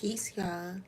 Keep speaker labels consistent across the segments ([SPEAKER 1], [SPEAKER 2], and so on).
[SPEAKER 1] Peace, y'all.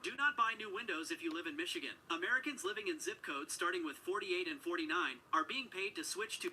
[SPEAKER 2] Do not buy new windows if you live in Michigan. Americans living in zip codes starting with 48 and 49 are being paid to switch to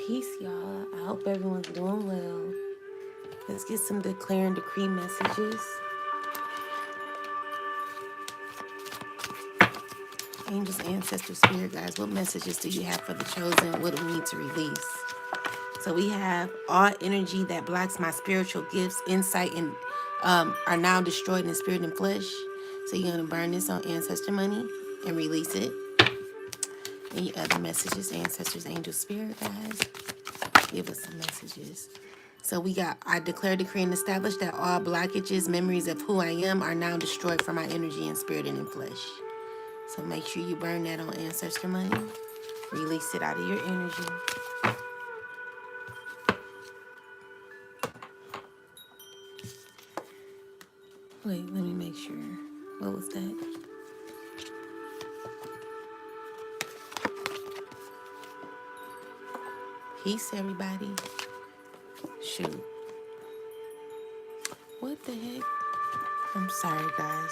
[SPEAKER 1] Peace, y'all. I hope everyone's doing well. Let's get some declare and decree messages. Angels, ancestors, spirit guides, what messages do you have for the chosen? What do we need to release? So we have all energy that blocks my spiritual gifts, insight, and are now destroyed in spirit and flesh. So you're gonna burn this on ancestor money and release it. Any other messages, ancestors, angels, spirit guides? Give us some messages. So we got, I declare, decree, and establish that all blockages, memories of who I am are now destroyed from my energy and spirit and in flesh. So make sure you burn that on ancestor money. Release it out of your energy. Wait, let me make sure. What was that? Peace, everybody. Shoot. What the heck? I'm sorry, guys.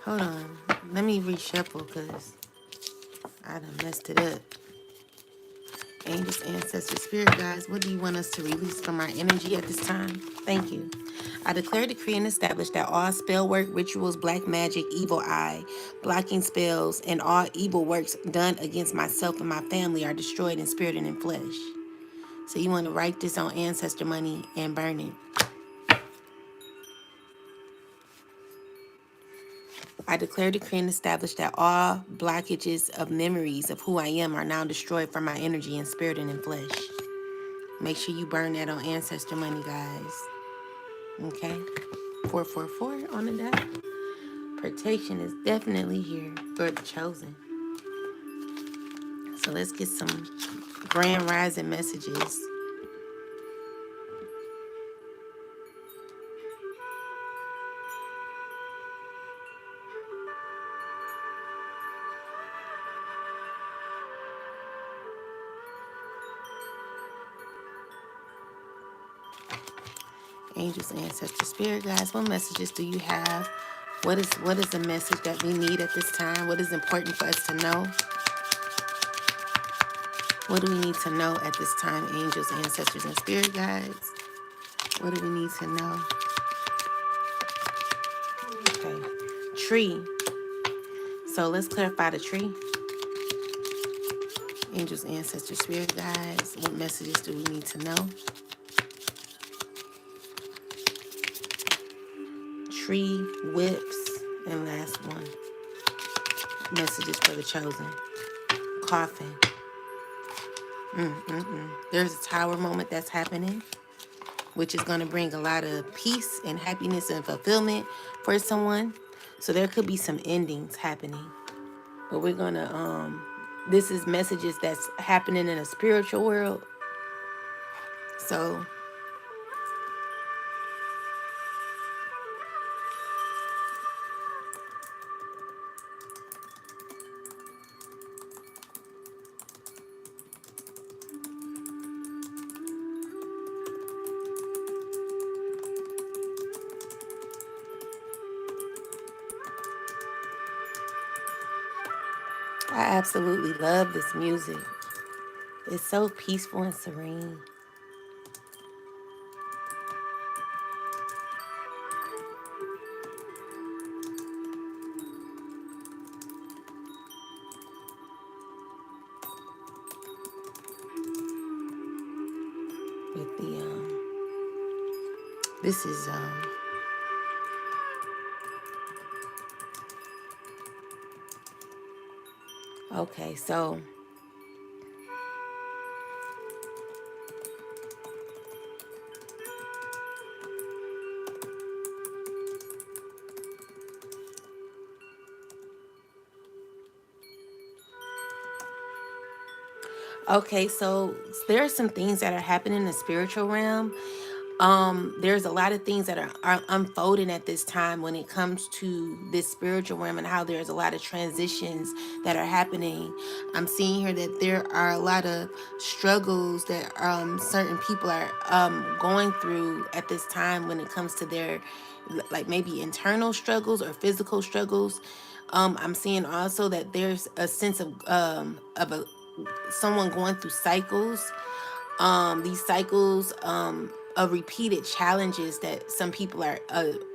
[SPEAKER 1] Hold on. Let me reshuffle because I done messed it up. Angels, ancestors, spirit guides, what do you want us to release from our energy at this time? Thank you. I declare, decree, and establish that all spell work, rituals, black magic, evil eye, blocking spells, and all evil works done against myself and my family are destroyed in spirit and in flesh. So you want to write this on ancestor money and burn it. I declare, decree, and establish that all blockages of memories of who I am are now destroyed from my energy and spirit and in flesh. Make sure you burn that on ancestor money, guys. Okay? 444 on the dot. Protection is definitely here for the chosen. So let's get some grand rising messages. Angels, ancestors, spirit guides, what messages do you have? What is the message that we need at this time? What is important for us to know? What do we need to know at this time, angels, ancestors, and spirit guides? What do we need to know? Okay. Tree. So let's clarify the tree. Angels, ancestors, spirit guides. What messages do we need to know? Tree, whips, and last one. Messages for the chosen. Coffin. There's a tower moment that's happening, which is going to bring a lot of peace and happiness and fulfillment for someone. So there could be some endings happening. But we're going to, this is messages that's happening in a spiritual world. So I absolutely love this music. It's so peaceful and serene. With the this is okay, so okay, so there are some things that are happening in the spiritual realm. There's a lot of things that are unfolding at this time when it comes to this spiritual realm, and how there's a lot of transitions that are happening. I'm seeing here that there are a lot of struggles that certain people are going through at this time when it comes to their, like, maybe internal struggles or physical struggles. I'm seeing also that there's a sense of someone going through cycles, these cycles of repeated challenges that some people are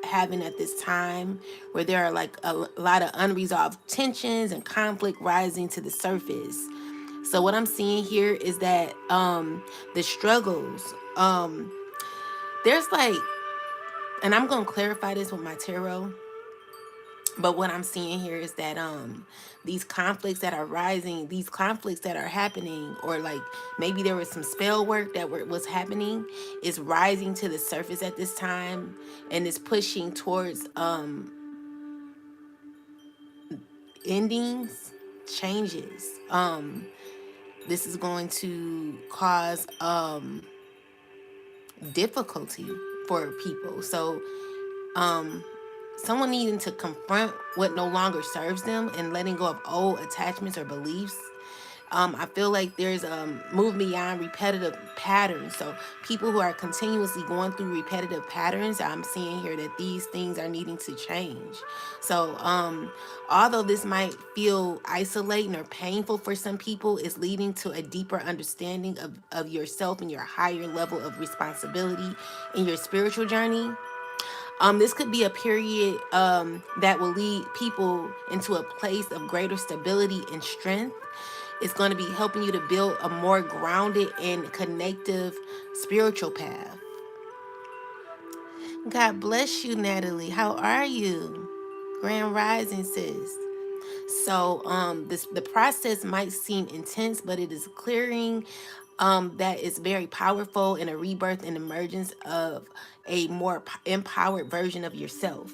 [SPEAKER 1] having at this time, where there are like a lot of unresolved tensions and conflict rising to the surface. So what I'm seeing here is that the struggles, there's like, and I'm going to clarify this with my tarot, but what I'm seeing here is that these conflicts that are rising, these conflicts that are happening, or like maybe there was some spell work that was happening, is rising to the surface at this time, and is pushing towards endings, changes. This is going to cause difficulty for people. So someone needing to confront what no longer serves them and letting go of old attachments or beliefs. I feel like there's move beyond repetitive patterns. So people who are continuously going through repetitive patterns, I'm seeing here that these things are needing to change. So although this might feel isolating or painful for some people, it's leading to a deeper understanding of yourself and your higher level of responsibility in your spiritual journey. This could be a period that will lead people into a place of greater stability and strength. It's going to be helping you to build a more grounded and connective spiritual path. God bless you, Natalie. How are you? Grand Rising, sis. So the process might seem intense, but it is clearing that is very powerful, in a rebirth and emergence of a more empowered version of yourself.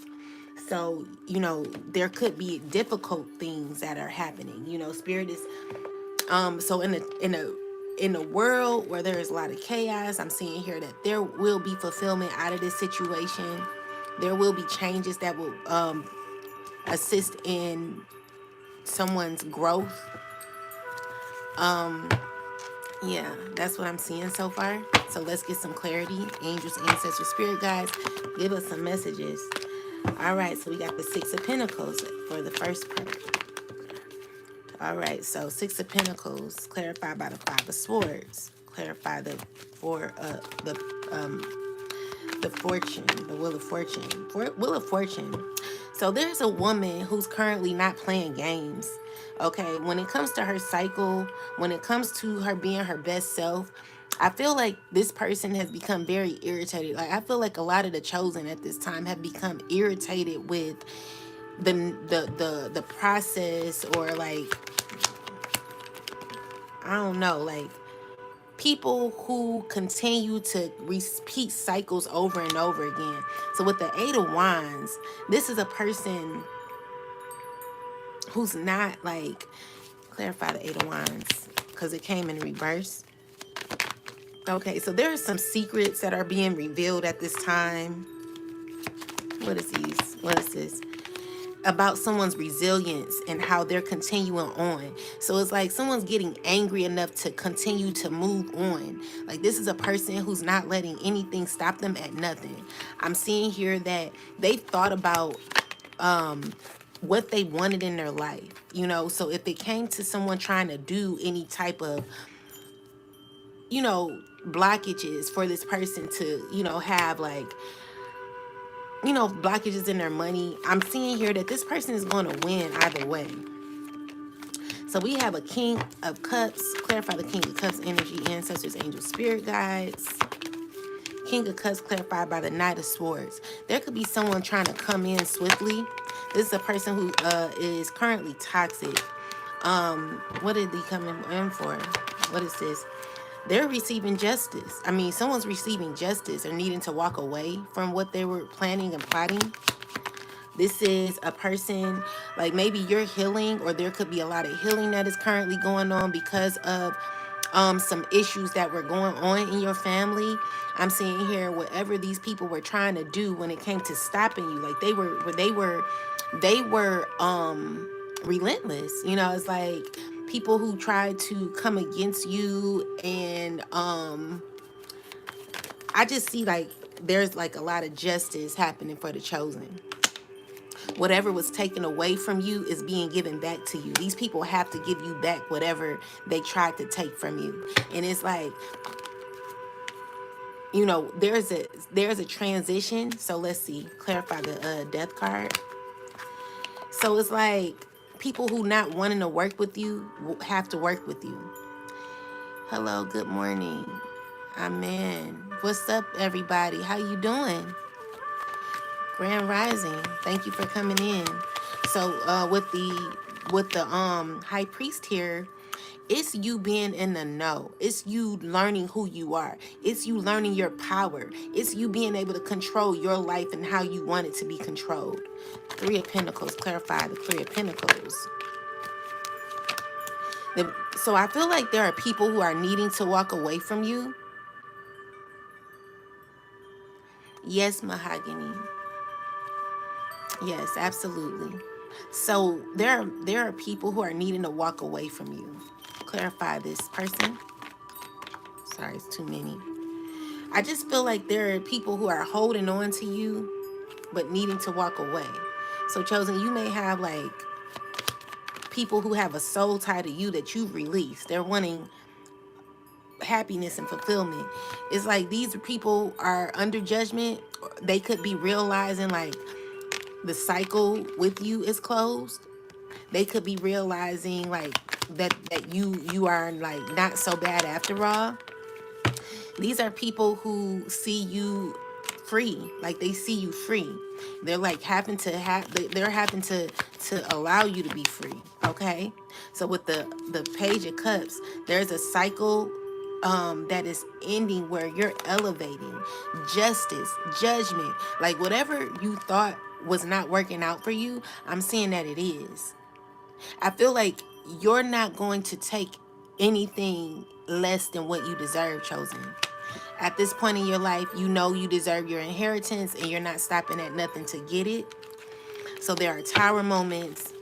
[SPEAKER 1] So, there could be difficult things that are happening. Spirit is so in a world where there is a lot of chaos, I'm seeing here that there will be fulfillment out of this situation. There will be changes that will assist in someone's growth. Yeah, that's what I'm seeing so far. So let's get some clarity. Angels, ancestors, spirit guides, give us some messages. All right, so we got the Six of Pentacles for the first part. All right, so Six of Pentacles, clarified by the Five of Swords. Clarify the the fortune, the Wheel of Fortune. Wheel of Fortune. So there's a woman who's currently not playing games. Okay, when it comes to her cycle, when it comes to her being her best self, I feel like this person has become very irritated. Like I feel like a lot of the chosen at this time have become irritated with the process, or like, I don't know, like people who continue to repeat cycles over and over again. So with the Eight of Wands, this is a person who's not like, clarify the Eight of Wands because it came in reverse. Okay, so there are some secrets that are being revealed at this time. What is these? What is this? About someone's resilience and how they're continuing on. So it's like someone's getting angry enough to continue to move on. Like this is a person who's not letting anything stop them at nothing. I'm seeing here that they've thought about what they wanted in their life, you know. So if it came to someone trying to do any type of, you know, blockages for this person to, you know, have like, you know, blockages in their money, I'm seeing here that this person is going to win either way. So we have a King of Cups. Clarify the King of Cups energy, ancestors, angels, spirit guides. King of Cups clarified by the Knight of Swords. There could be someone trying to come in swiftly. This is a person who is currently toxic. What did he come in for? What is this? They're receiving justice. I mean, someone's receiving justice or needing to walk away from what they were planning and plotting. This is a person, like maybe you're healing, or there could be a lot of healing that is currently going on because of some issues that were going on in your family. I'm seeing here whatever these people were trying to do when it came to stopping you, like they were relentless. You know, it's like people who tried to come against you, and I just see like there's like a lot of justice happening for the chosen. Whatever was taken away from you is being given back to you. These people have to give you back whatever they tried to take from you. And it's like, you know, there's a transition. So let's see, clarify the death card. So it's like people who not wanting to work with you will have to work with you. Hello, good morning. Amen. What's up, everybody? How you doing? Grand Rising. Thank you for coming in. So with the high priest here, it's you being in the know. It's you learning who you are. It's you learning your power. It's you being able to control your life and how you want it to be controlled. Three of Pentacles, clarify the Three of Pentacles. So I feel like there are people who are needing to walk away from you. Yes, Mahogany. Yes, absolutely. So there are people who are needing to walk away from you. Clarify this person. Sorry, it's too many. I just feel like there are people who are holding on to you but needing to walk away. So chosen, you may have like people who have a soul tie to you that you've released. They're wanting happiness and fulfillment. It's like these people are under judgment. They could be realizing like the cycle with you is closed. They could be realizing like that you are like not so bad after all. These are people who see you free, like they see you free. They're like having to allow you to be free. Okay, so with the Page of Cups, there's a cycle that is ending where you're elevating justice, judgment, like whatever you thought was not working out for you. I'm seeing that it is. I feel like you're not going to take anything less than what you deserve, chosen. At this point in your life, you know you deserve your inheritance and you're not stopping at nothing to get it. So there are tower moments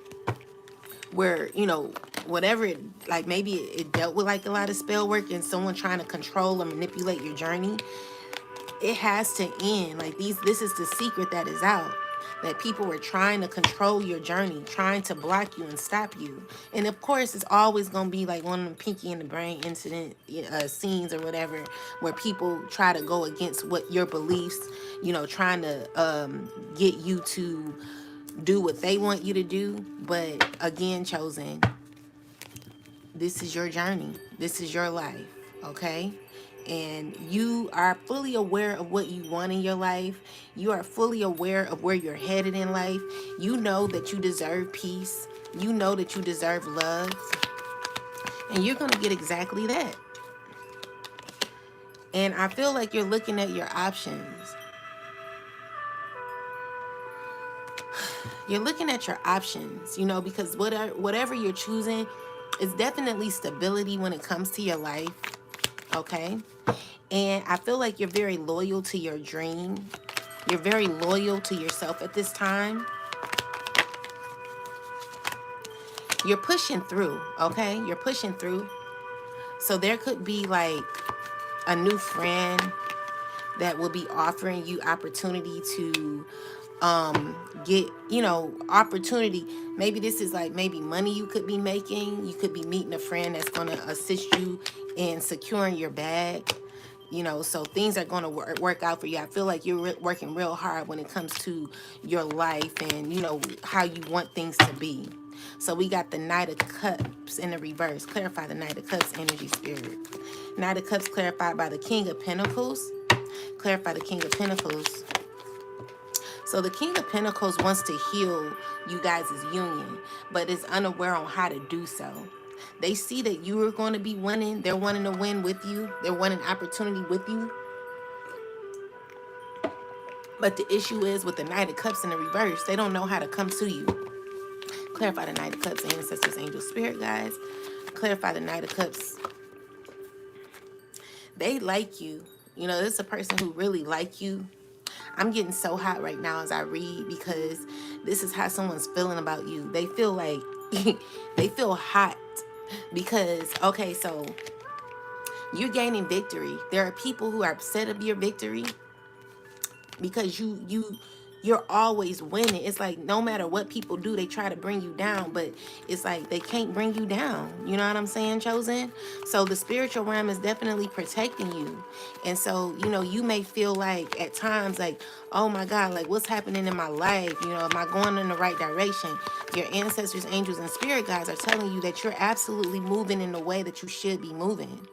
[SPEAKER 1] where, you know, whatever it, like maybe it dealt with like a lot of spell work and someone trying to control or manipulate your journey. It has to end. Like this is the secret that is out, that people were trying to control your journey, trying to block you and stop you. And of course it's always going to be like one of them pinky in the brain incident scenes or whatever, where people try to go against what your beliefs, trying to get you to do what they want you to do. But again, chosen, this is your journey. This is your life, okay? And you are fully aware of what you want in your life. You are fully aware of where you're headed in life. You know that you deserve peace. You know that you deserve love. And you're going to get exactly that. And I feel like you're looking at your options. You're looking at your options, because whatever you're choosing is definitely stability when it comes to your life, okay? And I feel like you're very loyal to your dream. You're very loyal to yourself at this time. You're pushing through, okay? You're pushing through. So there could be like a new friend that will be offering you opportunity to get, opportunity. Maybe this is like maybe money you could be making. You could be meeting a friend that's going to assist you in securing your bag. So things are going to work out for you. I feel like you're working real hard when it comes to your life and, how you want things to be. So we got the Knight of Cups in the reverse. Clarify the Knight of Cups energy, spirit. Knight of Cups clarified by the King of Pentacles. Clarify the King of Pentacles. So the King of Pentacles wants to heal you guys' union, but is unaware on how to do so. They see that you are going to be winning. They're wanting to win with you. They're wanting opportunity with you. But the issue is with the Knight of Cups in the reverse, they don't know how to come to you. Clarify the Knight of Cups, ancestors, angels, spirit guides. Clarify the Knight of Cups. They like you. This is a person who really like you. I'm getting so hot right now as I read because this is how someone's feeling about you. They feel like they feel hot because, okay, so you're gaining victory. There are people who are upset of your victory because you're always winning. It's like no matter what people do, they try to bring you down, but it's like they can't bring you down. You know what I'm saying, chosen? So the spiritual realm is definitely protecting you. And so, you may feel like at times like, oh my God, like what's happening in my life? Am I going in the right direction? Your ancestors, angels, and spirit guides are telling you that you're absolutely moving in the way that you should be moving.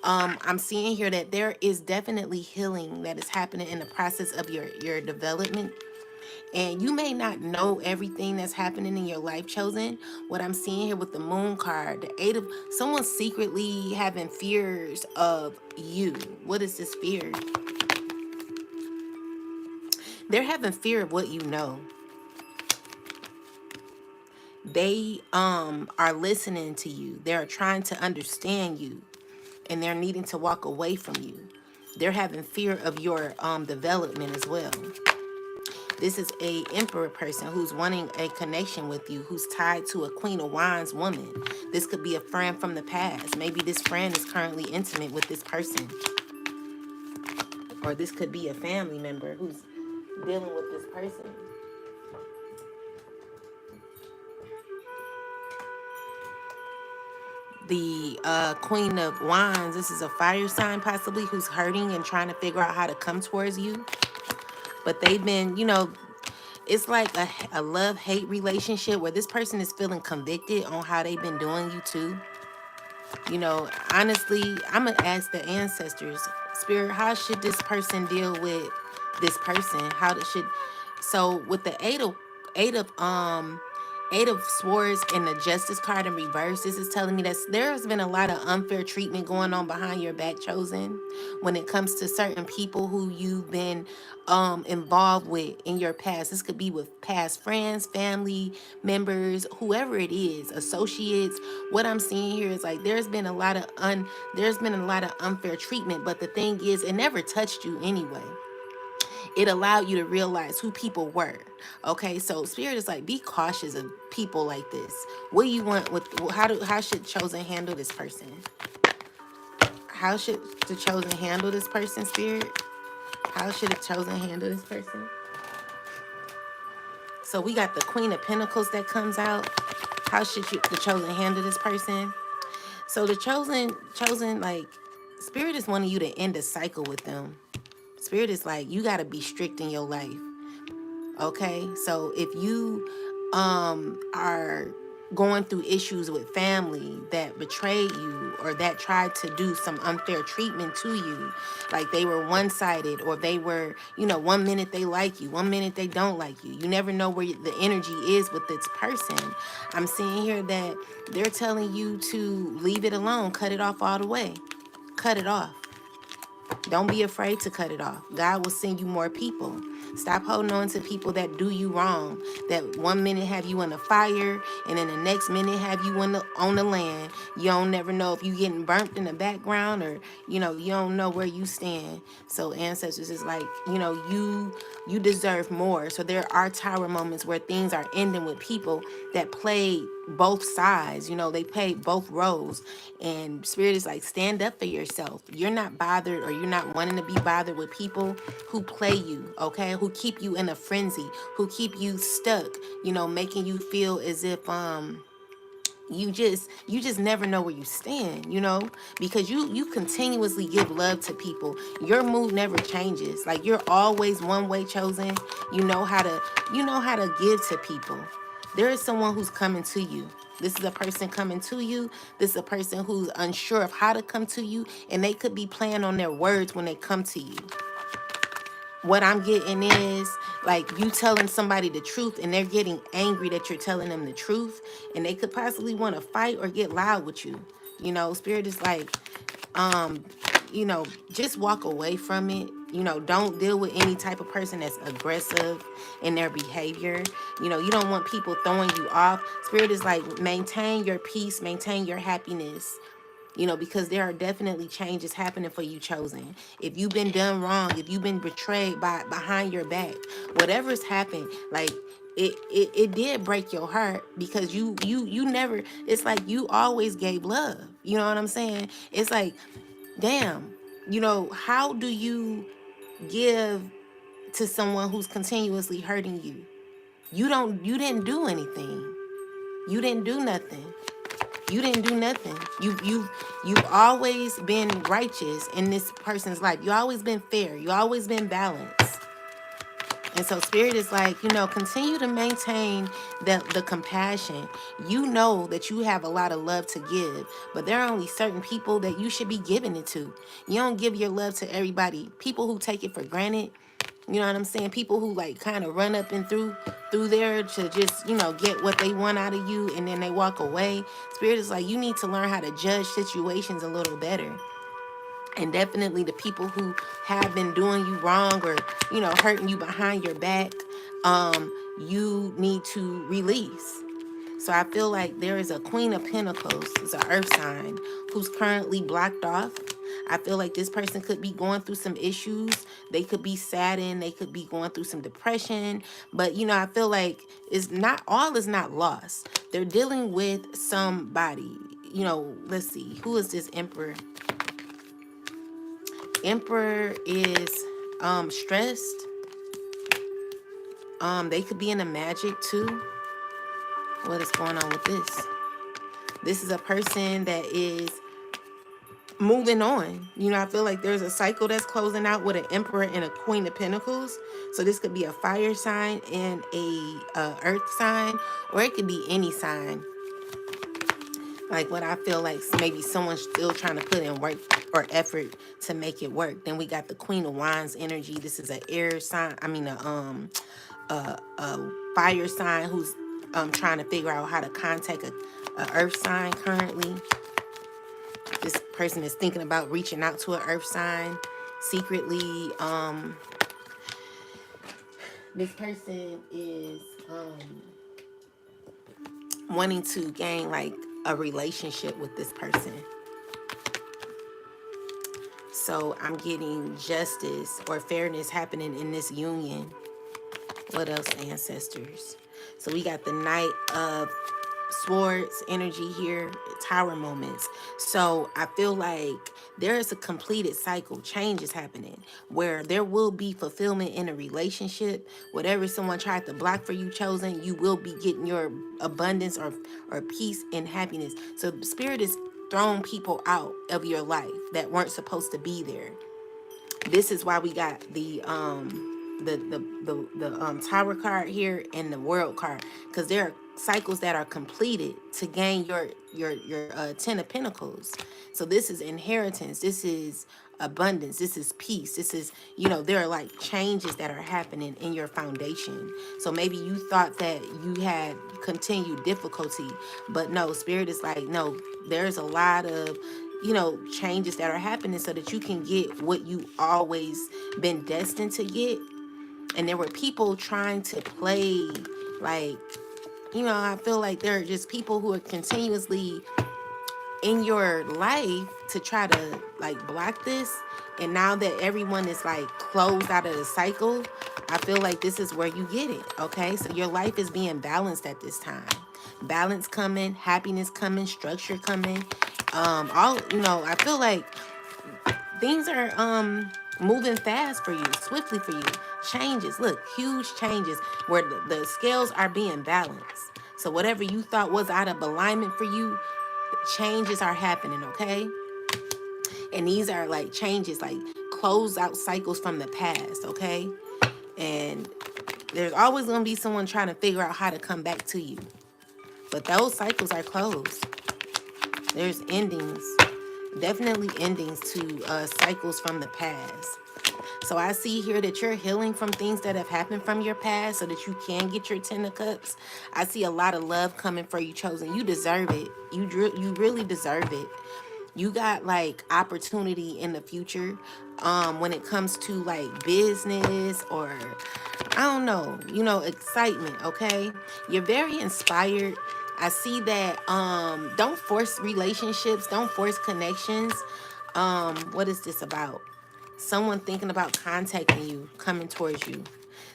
[SPEAKER 1] I'm seeing here that there is definitely healing that is happening in the process of your development. And you may not know everything that's happening in your life, chosen. What I'm seeing here with the moon card, the eight of someone secretly having fears of you. What is this fear? They're having fear of what you know. They are listening to you. They're trying to understand you. And they're needing to walk away from you. They're having fear of your development as well. This is a emperor person who's wanting a connection with you, who's tied to a Queen of Wands woman. This could be a friend from the past. Maybe this friend is currently intimate with this person. Or this could be a family member who's dealing with this person. The Queen of Wands, this is a fire sign possibly who's hurting and trying to figure out how to come towards you. But they've been, it's like a love-hate relationship where this person is feeling convicted on how they've been doing you too. Honestly, I'm going to ask the ancestors, spirit, how should this person deal with this person? So with the eight of swords and the justice card in reverse, this is telling me that there has been a lot of unfair treatment going on behind your back, chosen, when it comes to certain people who you've been involved with in your past. This could be with past friends, family members, whoever it is, associates. What I'm seeing here is like there's been a lot of unfair treatment, but the thing is it never touched you anyway. It allowed you to realize who people were. Okay, so spirit is like, be cautious of people like this. What do you want with, how should chosen handle this person? How should the chosen handle this person, spirit? How should the chosen handle this person? So we got the Queen of Pentacles that comes out. How should the chosen handle this person? So the chosen, like, spirit is wanting you to end a cycle with them. Spirit is like, you got to be strict in your life. Okay, so if you are going through issues with family that betrayed you or that tried to do some unfair treatment to you, like they were one-sided, or they were, you know, one minute they like you, one minute they don't like you, you never know where the energy is with this person. I'm seeing here that they're telling you to leave it alone, cut it off all the way, cut it off. Don't be afraid to cut it off. God will send you more people. Stop holding on to people that do you wrong. That one minute have you in the fire, and then the next minute have you on the land. You don't never know if you getting burnt in the background, or you know, you don't know where you stand. So ancestors is like, you know, you deserve more. So there are tower moments where things are ending with people that played both sides. You know, they played both roles. And spirit is like, stand up for yourself. You're not bothered, or you're not wanting to be bothered with people who play you, okay? Who keep you in a frenzy, who keep you stuck, you know, making you feel as if you just never know where you stand, you know, because you continuously give love to people. Your mood never changes. Like, you're always one way chosen. You know how to give to people. There is someone who's coming to you. This is a person coming to you. This is a person who's unsure of how to come to you, and they could be playing on their words when they come to you. What I'm getting is, like, you telling somebody the truth and they're getting angry that you're telling them the truth, and they could possibly want to fight or get loud with you. You know, spirit is like, you know, just walk away from it. You know, don't deal with any type of person that's aggressive in their behavior. You know, you don't want people throwing you off. Spirit is like, maintain your peace, maintain your happiness. You know, because there are definitely changes happening for you, chosen. If you've been done wrong, if you've been betrayed by behind your back, whatever's happened, like, it did break your heart, because you never, it's like you always gave love. You know what I'm saying? It's like, damn, you know, how do you give to someone who's continuously hurting you? You didn't do anything. You didn't do nothing. You didn't do nothing. You've always been righteous in this person's life. You always been fair. You always been balanced. And so spirit is like, you know, continue to maintain the compassion. You know that you have a lot of love to give, but there are only certain people that you should be giving it to. You don't give your love to everybody. People who take it for granted, you know what I'm saying? People who like kind of run up and through there to just, you know, get what they want out of you, and then they walk away. Spirit is like, you need to learn how to judge situations a little better. And definitely the people who have been doing you wrong, or, you know, hurting you behind your back, you need to release. So I feel like there is a Queen of Pentacles, it's an earth sign, who's currently blocked off. I feel like this person could be going through some issues. They could be saddened. They could be going through some depression. But, you know, I feel like all is not lost. They're dealing with somebody. You know, let's see. Who is this Emperor? Emperor is stressed. They could be in the magic too. What is going on with this? This is a person that is moving on. You know, I feel like there's a cycle that's closing out with an Emperor and a Queen of Pentacles. So this could be a fire sign and a earth sign, or it could be any sign. Like, what I feel like, maybe someone's still trying to put in work or effort to make it work. Then we got the Queen of Wands energy. This is an air sign. I mean, a fire sign who's trying to figure out how to contact a earth sign currently. This person is thinking about reaching out to an earth sign secretly. This person is wanting to gain like a relationship with this person. So I'm getting justice or fairness happening in this union. What else, ancestors? So we got the Knight of Swords energy here, Tower moments. So I feel like there is a completed cycle. Change is happening where there will be fulfillment in a relationship. Whatever someone tried to block for you, chosen, you will be getting your abundance or peace and happiness. So spirit is throwing people out of your life that weren't supposed to be there. This is why we got the tower card here and the world card, because there are cycles that are completed to gain your 10 of pentacles. So this is inheritance, this is abundance, this is peace, this is, there are like changes that are happening in your foundation. So maybe you thought that you had continued difficulty, but no, spirit is like, no, there's a lot of changes that are happening so that you can get what you always been destined to get. And there were people trying to play, like, I feel like there are just people who are continuously in your life to try to like block this. And now that everyone is like closed out of the cycle, I feel like this is where you get it. Okay, so your life is being balanced at this time. Balance coming, happiness coming, structure coming. All I feel like things are moving fast for you, swiftly for you. Changes, look, huge changes where the scales are being balanced. So whatever you thought was out of alignment for you, changes are happening, okay? And these are like changes, like close out cycles from the past, okay? And there's always going to be someone trying to figure out how to come back to you. But those cycles are closed. There's endings, definitely endings to cycles from the past. So I see here that you're healing from things that have happened from your past so that you can get your 10 of cups. I see a lot of love coming for you, chosen. You deserve it. You really deserve it. You got like opportunity in the future when it comes to like business or I don't know, excitement, okay? You're very inspired. I see that don't force relationships, don't force connections. What is this about? Someone thinking about contacting you, coming towards you.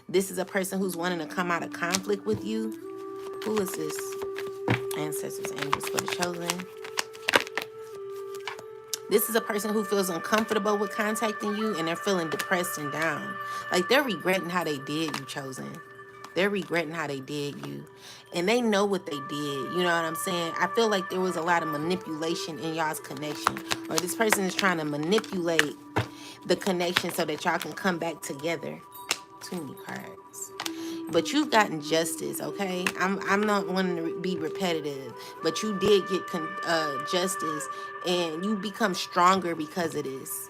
[SPEAKER 1] This is a person who's wanting to come out of conflict with you. Who is this? Ancestors, angels for the chosen. This is a person who feels uncomfortable with contacting you and they're feeling depressed and down. Like they're regretting how they did you, chosen. They're regretting how they did you. And they know what they did. You know what I'm saying? I feel like there was a lot of manipulation in y'all's connection. Or this person is trying to manipulate the connection so that y'all can come back together. Too many cards. But you've gotten justice, okay? I'm not wanting to be repetitive, but you did get justice, and you become stronger because of this.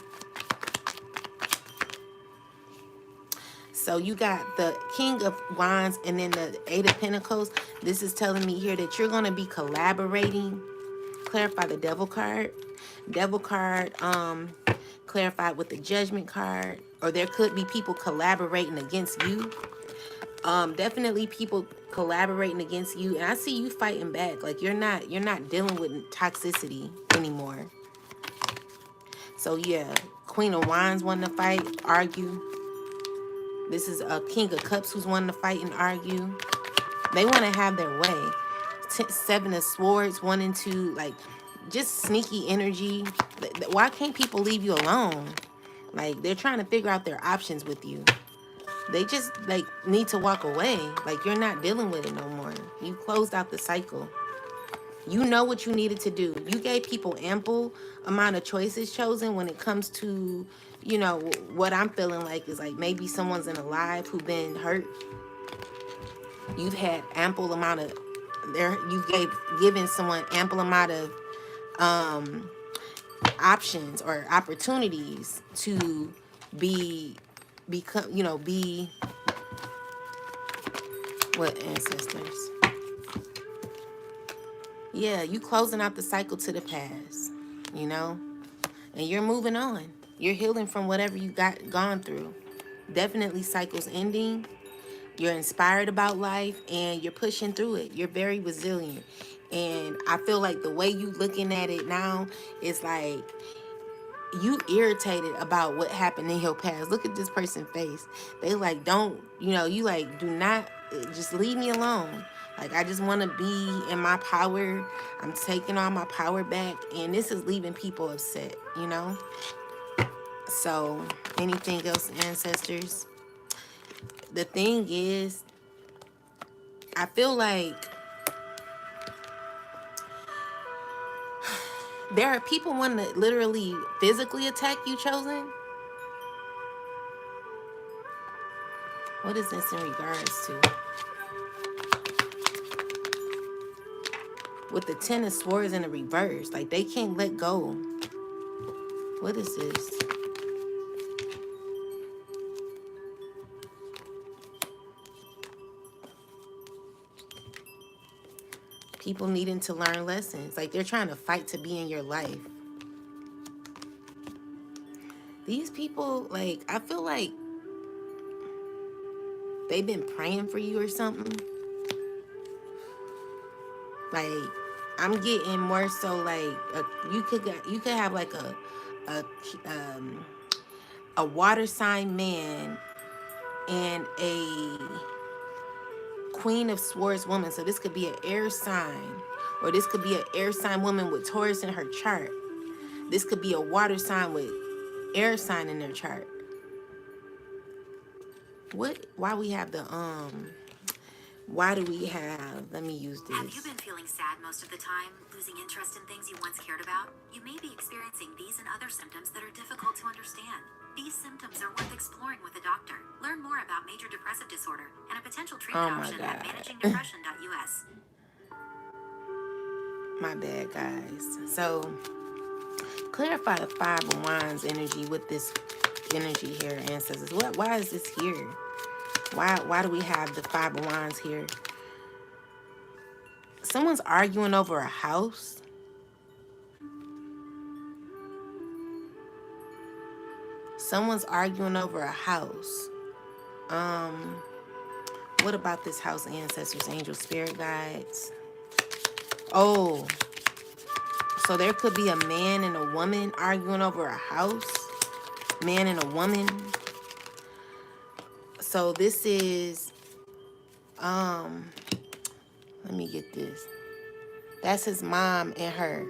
[SPEAKER 1] So you got the King of Wands and then the Eight of Pentacles. This is telling me here that you're going to be collaborating. Clarify the Devil card. Devil card clarified with the Judgment card. Or there could be people collaborating against you. Definitely people collaborating against you, and I see you fighting back. Like you're not dealing with toxicity anymore. So yeah, Queen of Wands wanting to fight, argue. This is a King of Cups who's wanting to fight and argue. They want to have their way. Seven of Swords wanting to like just sneaky energy. Why can't people leave you alone? Like they're trying to figure out their options with you. They just like need to walk away. Like you're not dealing with it no more. You closed out the cycle. You know what you needed to do. You gave people ample amount of choices, chosen, when it comes to, what I'm feeling like is like maybe someone's in a life who been hurt. You've had ample amount of given someone ample amount of options or opportunities to be what, ancestors? Yeah, you closing out the cycle to the past, and you're moving on. You're healing from whatever you gone through. Definitely cycles ending. You're inspired about life and you're pushing through it. You're very resilient. And I feel like the way you looking at it now is like you irritated about what happened in your past. Look at this person's face. They like, don't, you know, you like, do not, just leave me alone. Like, I just want to be in my power. I'm taking all my power back. And this is leaving people upset, you know? So, anything else, ancestors? The thing is, I feel like there are people want to literally physically attack you, chosen. What is this in regards to? With the Ten of Swords in the reverse, like they can't let go. What is this? People needing to learn lessons. Like they're trying to fight to be in your life. These people, like, I feel like they've been praying for you or something. Like, I'm getting more so like you could have like a um a water sign man and a Queen of Swords woman. So this could be an air sign, or this could be an air sign woman with Taurus in her chart. This could be a water sign with air sign in their chart. Why we have the why do we have, let me use this.
[SPEAKER 3] Have you been feeling sad most of the time, losing interest in things you once cared about? You may be experiencing these and other symptoms that are difficult to understand. These symptoms are worth exploring with a doctor. Learn more about major depressive disorder and a potential treatment option at managingdepression.us.
[SPEAKER 1] My bad, guys. So clarify the Five of Wands energy with this energy here, ancestors. Why is this here? Why do we have the Five of Wands here? Someone's arguing over a house. Someone's arguing over a house. What about this house, ancestors, angels, spirit guides? Oh, so there could be a man and a woman arguing over a house. Man and a woman. So this is, let me get this. That's his mom and her.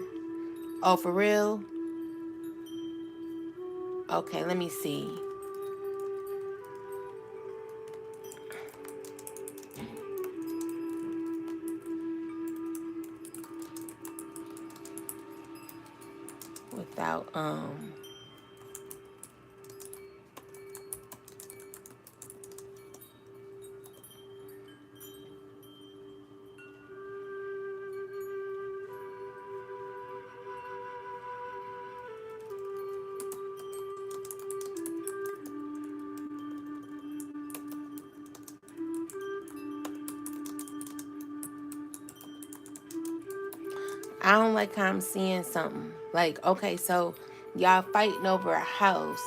[SPEAKER 1] Oh, for real? Okay, let me see. Without, I don't like how I'm seeing something. Like, okay, so y'all fighting over a house.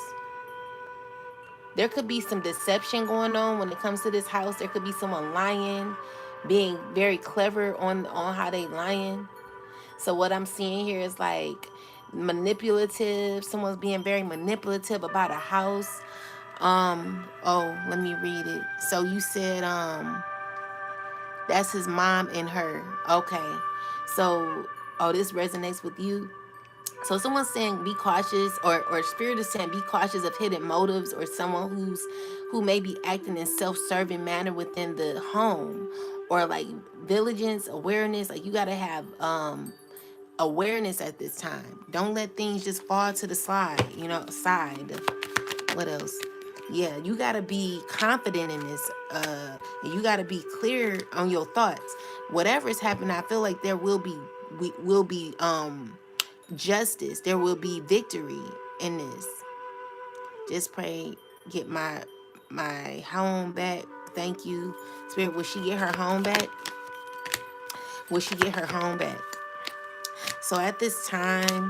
[SPEAKER 1] There could be some deception going on when it comes to this house. There could be someone lying, being very clever on how they lying. So what I'm seeing here is like manipulative. Someone's being very manipulative about a house. Oh, let me read it. So you said, that's his mom and her. Okay. So, oh, this resonates with you. So someone's saying be cautious, or spirit is saying be cautious of hidden motives, or someone who may be acting in self-serving manner within the home, or like vigilance, awareness. Like you gotta have awareness at this time. Don't let things just fall to the side, side. What else? Yeah, you gotta be confident in this. And you gotta be clear on your thoughts. Whatever is happening, I feel like there will be justice. There will be victory in this. Just pray, get my home back. Thank you, Spirit. Will she get her home back? Will she get her home back? So at this time,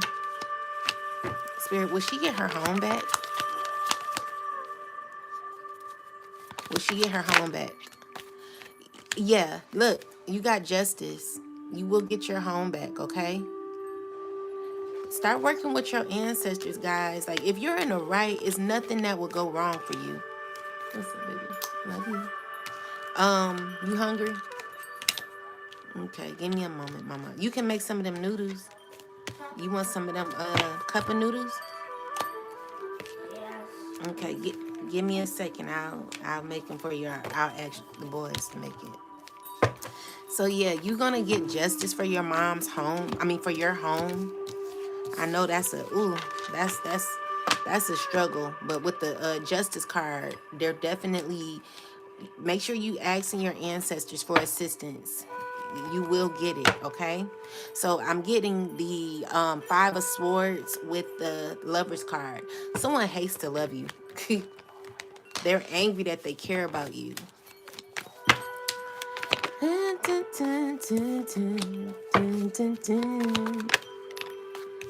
[SPEAKER 1] Spirit, will she get her home back? Will she get her home back? Yeah, look, you got justice. You will get your home back, okay? Start working with your ancestors, guys. Like, if you're in the right, it's nothing that will go wrong for you. What's up, baby? Love you. You hungry? Okay, give me a moment, mama. You can make some of them noodles. You want some of them cup of noodles?
[SPEAKER 4] Yes.
[SPEAKER 1] Okay, give me a second. I'll make them for you. I'll ask the boys to make it. So yeah, you're gonna get justice for your mom's home. I mean, for your home. I know that's that's a struggle. But with the justice card, they're definitely, make sure you asking your ancestors for assistance. You will get it, okay? So I'm getting the Five of Swords with the Lover's card. Someone hates to love you. They're angry that they care about you.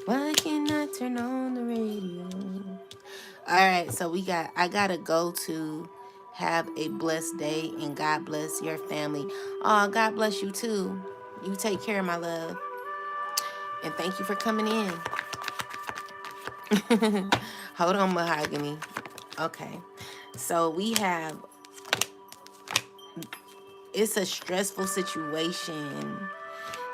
[SPEAKER 1] Why can't I turn on the radio? All right, so I gotta go to. Have a blessed day and God bless your family. Oh, God bless you too. You take care, my love. And thank you for coming in. Hold on, Mahogany. Okay. So it's a stressful situation.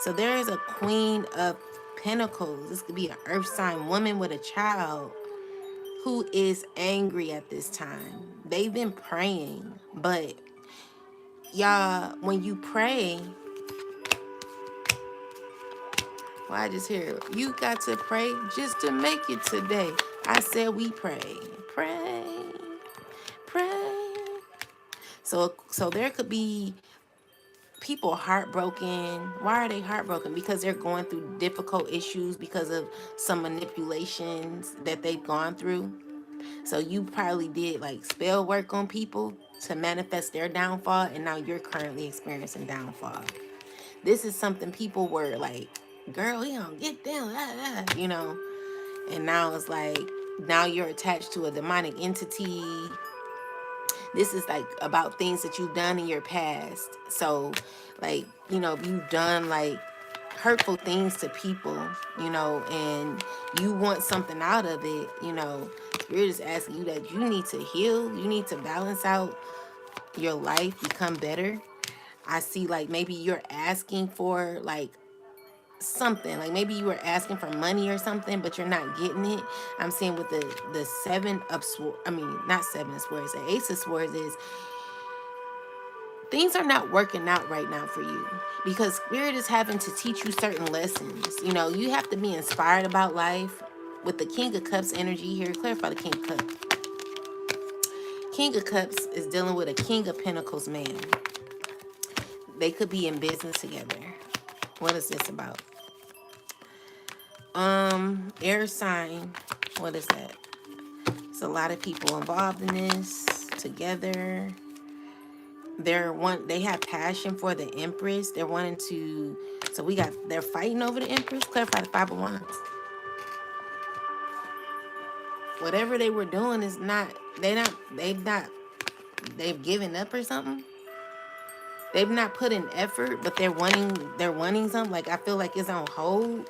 [SPEAKER 1] So there is a Queen of Pentacles. This could be an earth sign woman with a child who is angry at this time. They've been praying, but y'all, when you pray, well, I just hear, you got to pray just to make it today. I said we pray. Pray. Pray. So there could be people heartbroken. Why are they heartbroken? Because they're going through difficult issues because of some manipulations that they've gone through. So you probably did like spell work on people to manifest their downfall, and now you're currently experiencing downfall. This is something people were like, girl, you don't get down, you know. And now it's like, now you're attached to a demonic entity. This is like about things that you've done in your past. So like, you know, if you've done like hurtful things to people, you know, and you want something out of it, you know, Spirit is asking you that you need to heal. You need to balance out your life, become better. I see like maybe you're asking for like something, like maybe you were asking for money or something, but you're not getting it. I'm seeing with the seven of swords, I mean not seven of swords, the ace of swords is things are not working out right now for you because Spirit is having to teach you certain lessons. You know, you have to be inspired about life. With the King of Cups energy here, clarify the King of Cups. King of Cups is dealing with a King of Pentacles man. They could be in business together. What is this about? Air sign. What is that? There's a lot of people involved in this together. They have passion for the Empress. They're wanting to, so they're fighting over the Empress. Clarify the Five of Wands. Whatever they were doing is not, they've given up or something. They've not put in effort, but they're wanting something. Like, I feel like it's on hold.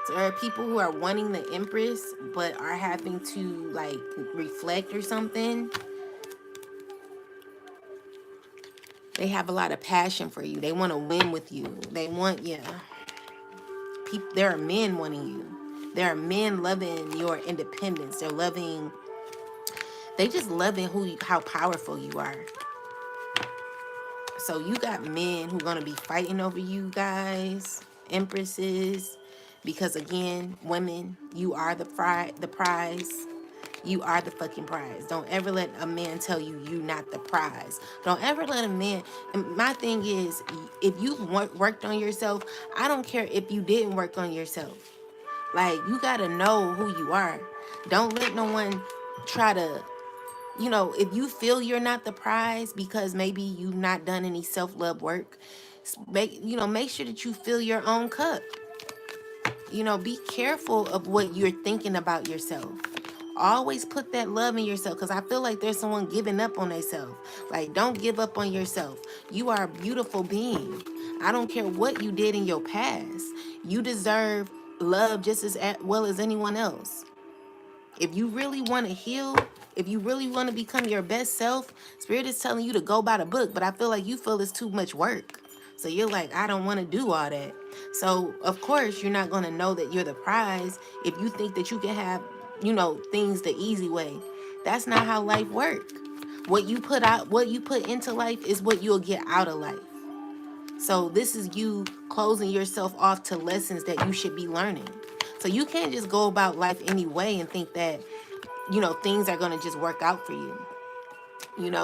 [SPEAKER 1] So there are people who are wanting the Empress, but are having to like reflect or something. They have a lot of passion for you. They want to win with you. They want, yeah. There are men wanting you. There are men loving your independence. They just loving how powerful you are. So you got men who are going to be fighting over you guys, empresses, because again, women, you are the prize. You are the fucking prize. Don't ever let a man tell you not the prize. Don't ever let a man. And my thing is, if you worked on yourself, I don't care if you didn't work on yourself. Like, you gotta know who you are. Don't let no one try to, you know, if you feel you're not the prize because maybe you've not done any self-love work, make sure that you fill your own cup. You know, be careful of what you're thinking about yourself. Always put that love in yourself, because I feel like there's someone giving up on themselves. Like, don't give up on yourself. You are a beautiful being. I don't care what you did in your past. You deserve love just as well as anyone else. If you really want to heal, if you really want to become your best self, Spirit is telling you to go by the book, but I feel like you feel it's too much work. So you're like, I don't want to do all that. So, of course, you're not going to know that you're the prize if you think that you can have, things the easy way. That's not how life works. What you put out, what you put into life is what you'll get out of life. So this is you closing yourself off to lessons that you should be learning. So you can't just go about life anyway and think that, things are going to just work out for you.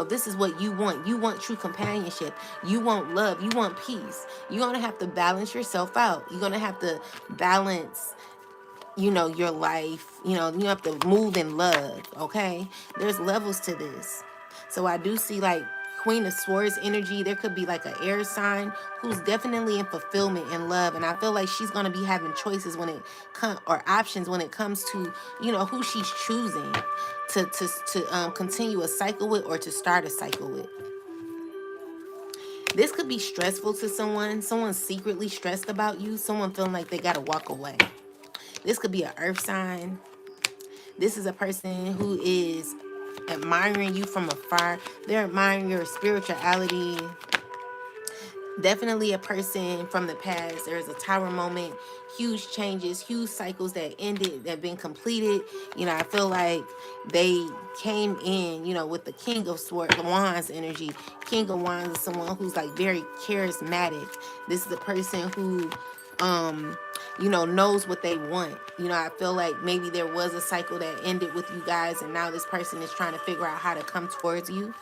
[SPEAKER 1] This is what you want. You want true companionship. You want love. You want peace. You're going to have to balance yourself out. You're going to have to balance, your life. You have to move in love, okay? There's levels to this. So I do see like Queen of Swords energy. There could be like an air sign who's definitely in fulfillment and love. And I feel like she's going to be having choices when it or options when it comes to, who she's choosing to continue a cycle with or to start a cycle with. This could be stressful to someone secretly stressed about you, someone feeling like they got to walk away. This could be an earth sign. This is a person who is admiring you from afar. They're admiring your spirituality. Definitely a person from the past. There's a tower moment, huge changes, huge cycles that ended, that have been completed. I feel like they came in, with the King of Swords, Wands energy. King of Wands is someone who's like very charismatic. This is a person who knows what they want. I feel like maybe there was a cycle that ended with you guys, and now this person is trying to figure out how to come towards you.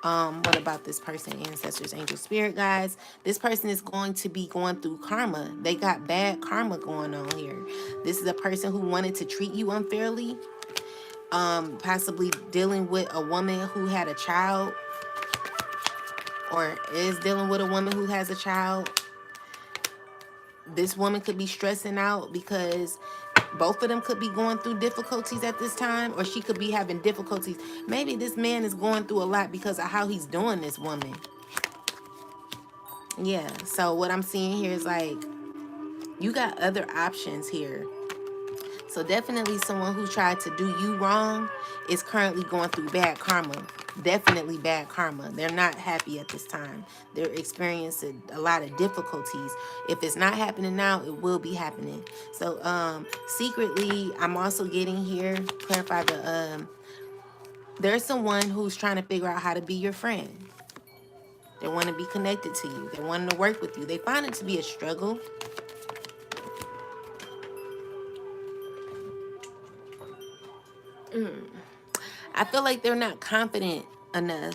[SPEAKER 1] What about this person, ancestors, angels, spirit guides? This person is going to be going through karma. They got bad karma going on here. This is a person who wanted to treat you unfairly, possibly dealing with a woman who had a child or is dealing with a woman who has a child. This woman could be stressing out because both of them could be going through difficulties at this time, or she could be having difficulties. Maybe this man is going through a lot because of how he's doing this woman. Yeah, so what I'm seeing here is like, you got other options here. So definitely someone who tried to do you wrong is currently going through bad karma. Definitely bad karma. They're not happy at this time. They're experiencing a lot of difficulties. If it's not happening now, it will be happening. So secretly, I'm also getting here, clarify there's someone who's trying to figure out how to be your friend. They want to be connected to you. They want to work with you. They find it to be a struggle. I feel like they're not confident enough.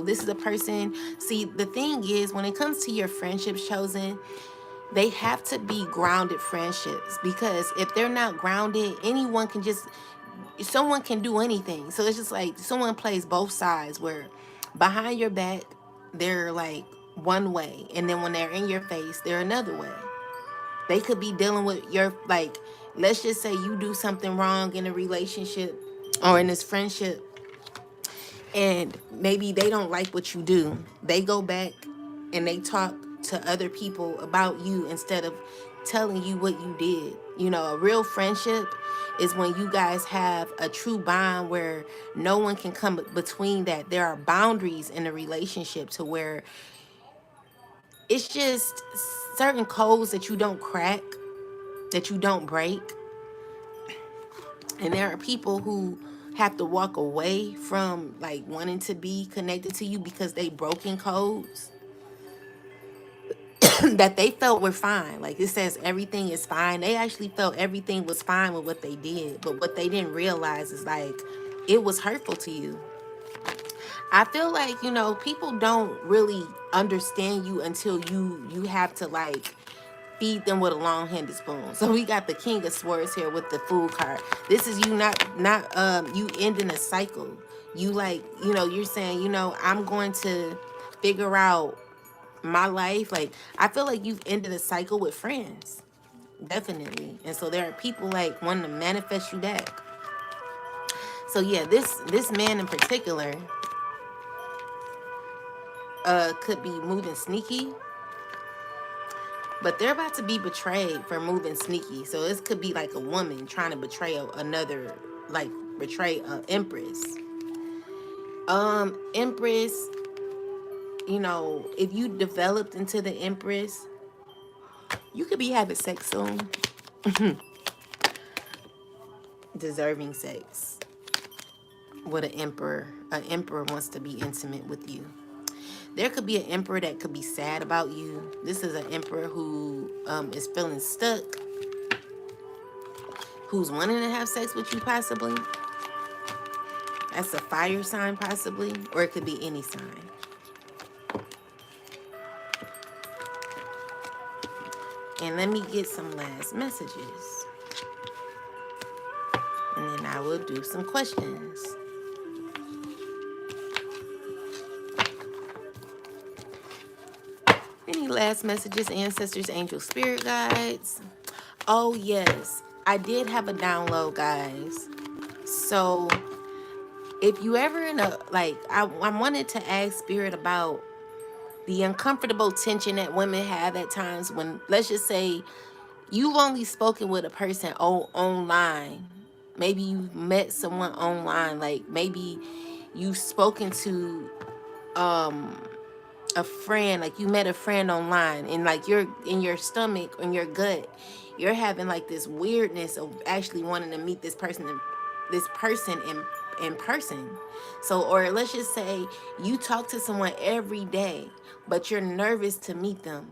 [SPEAKER 1] This is a person. See, the thing is, when it comes to your friendships, chosen, they have to be grounded friendships, because if they're not grounded, someone can do anything. So it's just like someone plays both sides, where behind your back, they're like one way, and then when they're in your face, they're another way. They could be dealing with like, let's just say you do something wrong in a relationship or in this friendship, and maybe they don't like what you do. They go back and they talk to other people about you instead of telling you what you did. A real friendship is when you guys have a true bond where no one can come between that. There are boundaries in a relationship to where it's just certain codes that you don't crack, that you don't break. And there are people who have to walk away from like wanting to be connected to you because they broken codes that they felt were fine. Like it says everything is fine. They actually felt everything was fine with what they did. But what they didn't realize is like it was hurtful to you. I feel like, people don't really understand you until you have to like feed them with a long-handed spoon. So we got the King of Swords here with the Fool card. This is you not you ending a cycle. You like, you're saying, I'm going to figure out my life. Like, I feel like you've ended a cycle with friends. Definitely. And so there are people like wanting to manifest you back. So yeah, this man in particular could be moving sneaky. But they're about to be betrayed for moving sneaky. So this could be like a woman trying to betray another, like betray an empress. Empress, you know, if you developed into the empress, you could be having sex soon. Deserving sex with an emperor. An emperor wants to be intimate with you. There could be an emperor that could be sad about you. This is an emperor who is feeling stuck, who's wanting to have sex with you possibly. That's a fire sign possibly, or it could be any sign. And let me get some last messages. And then I will do some questions. Any last messages, ancestors, angels, spirit guides? Oh, yes. I did have a download, guys. So if you ever in a, like, I wanted to ask spirit about the uncomfortable tension that women have at times when, let's just say, you've only spoken with a person online. Maybe you've met someone online. Like maybe you've spoken to a friend, like you met a friend online, and like you're in your stomach, in your gut, you're having like this weirdness of actually wanting to meet this person in person. So, or let's just say you talk to someone every day, but you're nervous to meet them,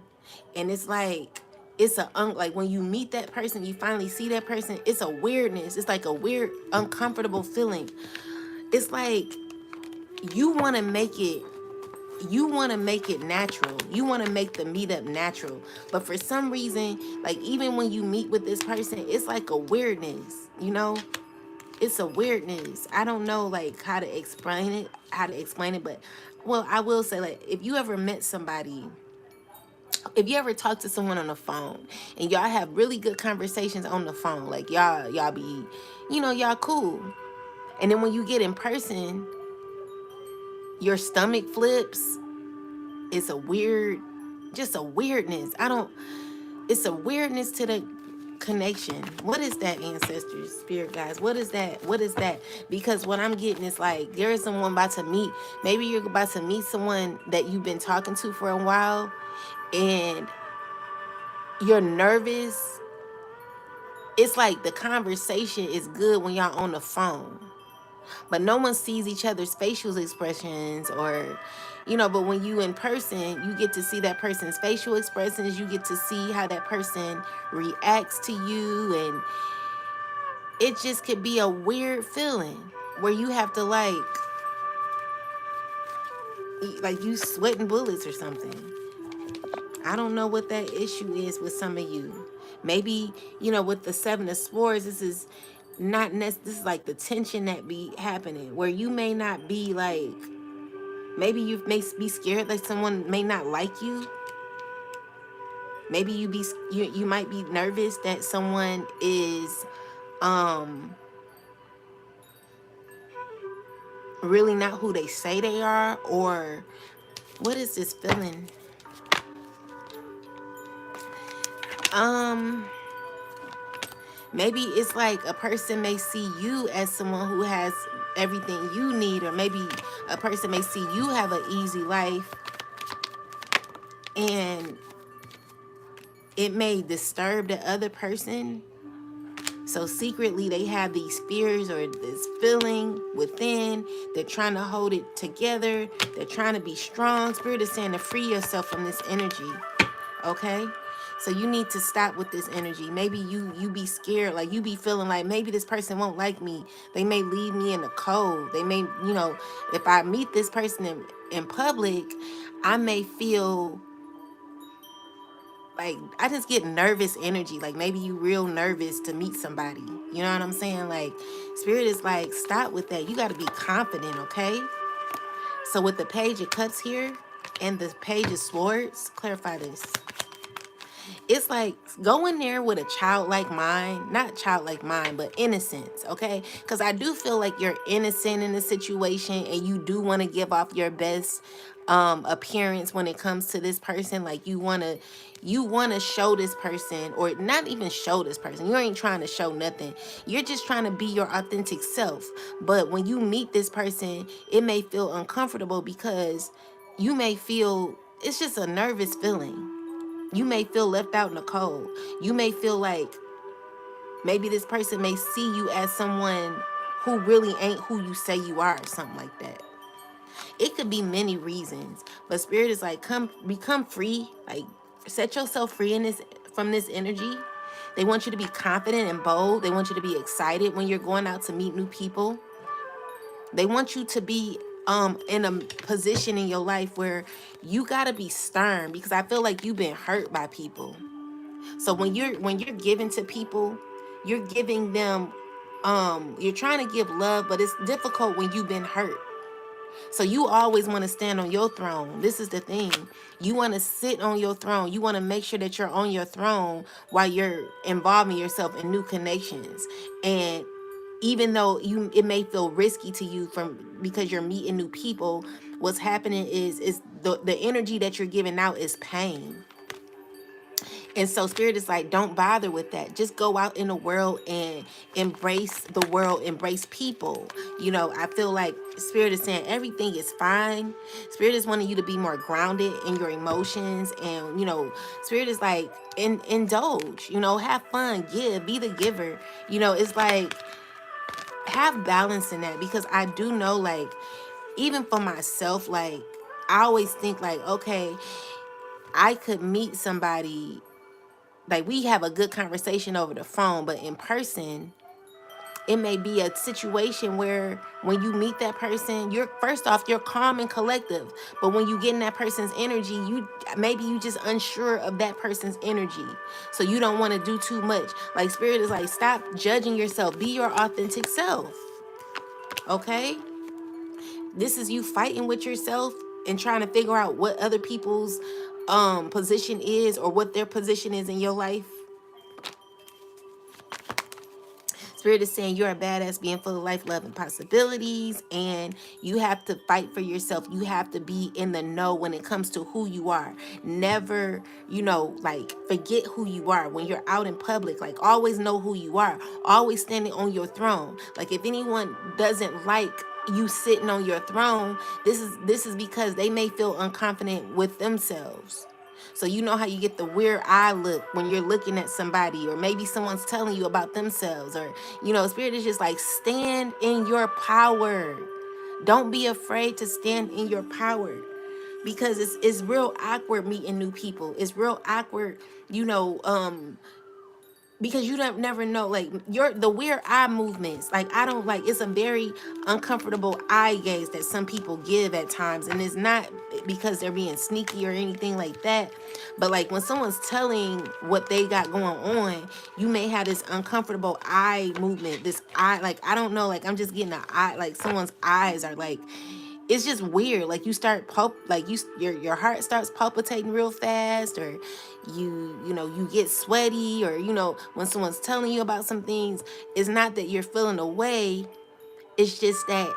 [SPEAKER 1] and it's like it's like when you meet that person, you finally see that person, it's a weirdness. It's like a weird, uncomfortable feeling. It's like you want to make it you want to make it natural. You want to make the meetup natural. But for some reason, like even when you meet with this person, it's like a weirdness, you know? It's a weirdness. I don't know like how to explain it, but well, I will say like if you ever met somebody, if you ever talk to someone on the phone and y'all have really good conversations on the phone, like y'all be, you know, y'all cool. And then when you get in person, your stomach flips. It's a weird, just a weirdness. It's a weirdness to the connection. What is that, ancestors, spirit guys? What is that? What is that? Because what I'm getting is like, there is someone about to meet. Maybe you're about to meet someone that you've been talking to for a while and you're nervous. It's like the conversation is good when y'all on the phone, but no one sees each other's facial expressions, or you know, but when you in person, you get to see that person's facial expressions, you get to see how that person reacts to you, and it just could be a weird feeling where you have to like you sweating bullets or something. I don't know what that issue is with some of you. Maybe, you know, with the Seven of Swords, this is not this is like the tension that be happening where you may not be like, maybe you may be scared that someone may not like you. Maybe you might be nervous that someone is really not who they say they are, or what is this feeling? Maybe it's like a person may see you as someone who has everything you need, or maybe a person may see you have an easy life, and it may disturb the other person. So secretly they have these fears or this feeling within. They're trying to hold it together. They're trying to be strong. Spirit is saying to free yourself from this energy. Okay? So you need to stop with this energy. Maybe you be scared, like you be feeling like maybe this person won't like me. They may leave me in the cold. They may, you know, if I meet this person in public, I may feel like I just get nervous energy. Like maybe you real nervous to meet somebody. You know what I'm saying? Like spirit is like, stop with that. You got to be confident, okay? So with the Page of Cups here and the Page of Swords, clarify this. It's like go in there with a childlike mind, not childlike mind, but innocence, okay? Because I do feel like you're innocent in the situation and you do want to give off your best appearance when it comes to this person. Like you want to show this person, or not even show this person, you ain't trying to show nothing, you're just trying to be your authentic self. But when you meet this person, it may feel uncomfortable because you may feel, it's just a nervous feeling. You may feel left out in the cold. You may feel like maybe this person may see you as someone who really ain't who you say you are, or something like that. It could be many reasons, but spirit is like, come become free, like set yourself free in this, from this energy. They want you to be confident and bold. They want you to be excited when you're going out to meet new people. They want you to be in a position in your life where you got to be stern, because I feel like you've been hurt by people. So when you're giving to people, you're giving them, you're trying to give love, but it's difficult when you've been hurt. So you always want to stand on your throne. This is the thing. You want to sit on your throne. You want to make sure that you're on your throne while you're involving yourself in new connections. And even though it may feel risky to you from because you're meeting new people, what's happening is the energy that you're giving out is pain. And so spirit is like, don't bother with that. Just go out in the world and embrace the world, embrace people. I feel like spirit is saying everything is fine. Spirit is wanting you to be more grounded in your emotions. And, spirit is like, indulge, have fun, give, be the giver. It's like, have balance in that, because I do know, like, even for myself, like, I always think like, okay, I could meet somebody, like we have a good conversation over the phone, but in person it may be a situation where when you meet that person, you're first off, you're calm and collective, but when you get in that person's energy, you just unsure of that person's energy, so you don't want to do too much. Like spirit is like, stop judging yourself, be your authentic self. Okay, this is you fighting with yourself and trying to figure out what other people's position is, or what their position is in your life. Spirit is saying you're a badass being full of life, love, and possibilities, and you have to fight for yourself. You have to be in the know when it comes to who you are. Never, like, forget who you are when you're out in public. Like, always know who you are. Always standing on your throne. Like, if anyone doesn't like you sitting on your throne, this is because they may feel unconfident with themselves. So you know how you get the weird eye look when you're looking at somebody, or maybe someone's telling you about themselves, or spirit is just like, stand in your power. Don't be afraid to stand in your power, because it's real awkward meeting new people. It's real awkward, because you don't never know, like, the weird eye movements, like, I don't like, it's a very uncomfortable eye gaze that some people give at times, and it's not because they're being sneaky or anything like that, but like when someone's telling what they got going on, you may have this uncomfortable eye movement, this eye, like, I don't know, like, I'm just getting an eye, like someone's eyes are like, it's just weird. Like you start like your heart starts palpitating real fast, or you get sweaty, or when someone's telling you about some things, it's not that you're feeling away, it's just that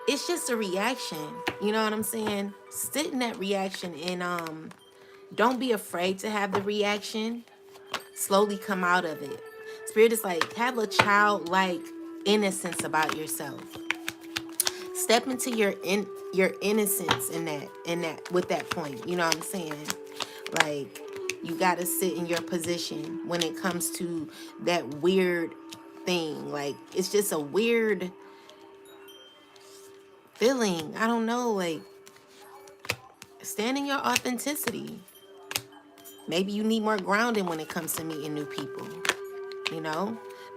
[SPEAKER 1] it's just a reaction. You know what I'm saying? Sit in that reaction, and don't be afraid to have the reaction. Slowly come out of it. Spirit is like, have a childlike innocence about yourself. Step into your innocence in that with that point. You know what I'm saying? Like, you got to sit in your position when it comes to that weird thing. Like, it's just a weird feeling. I don't know, like, stand in your authenticity. Maybe you need more grounding when it comes to meeting new people.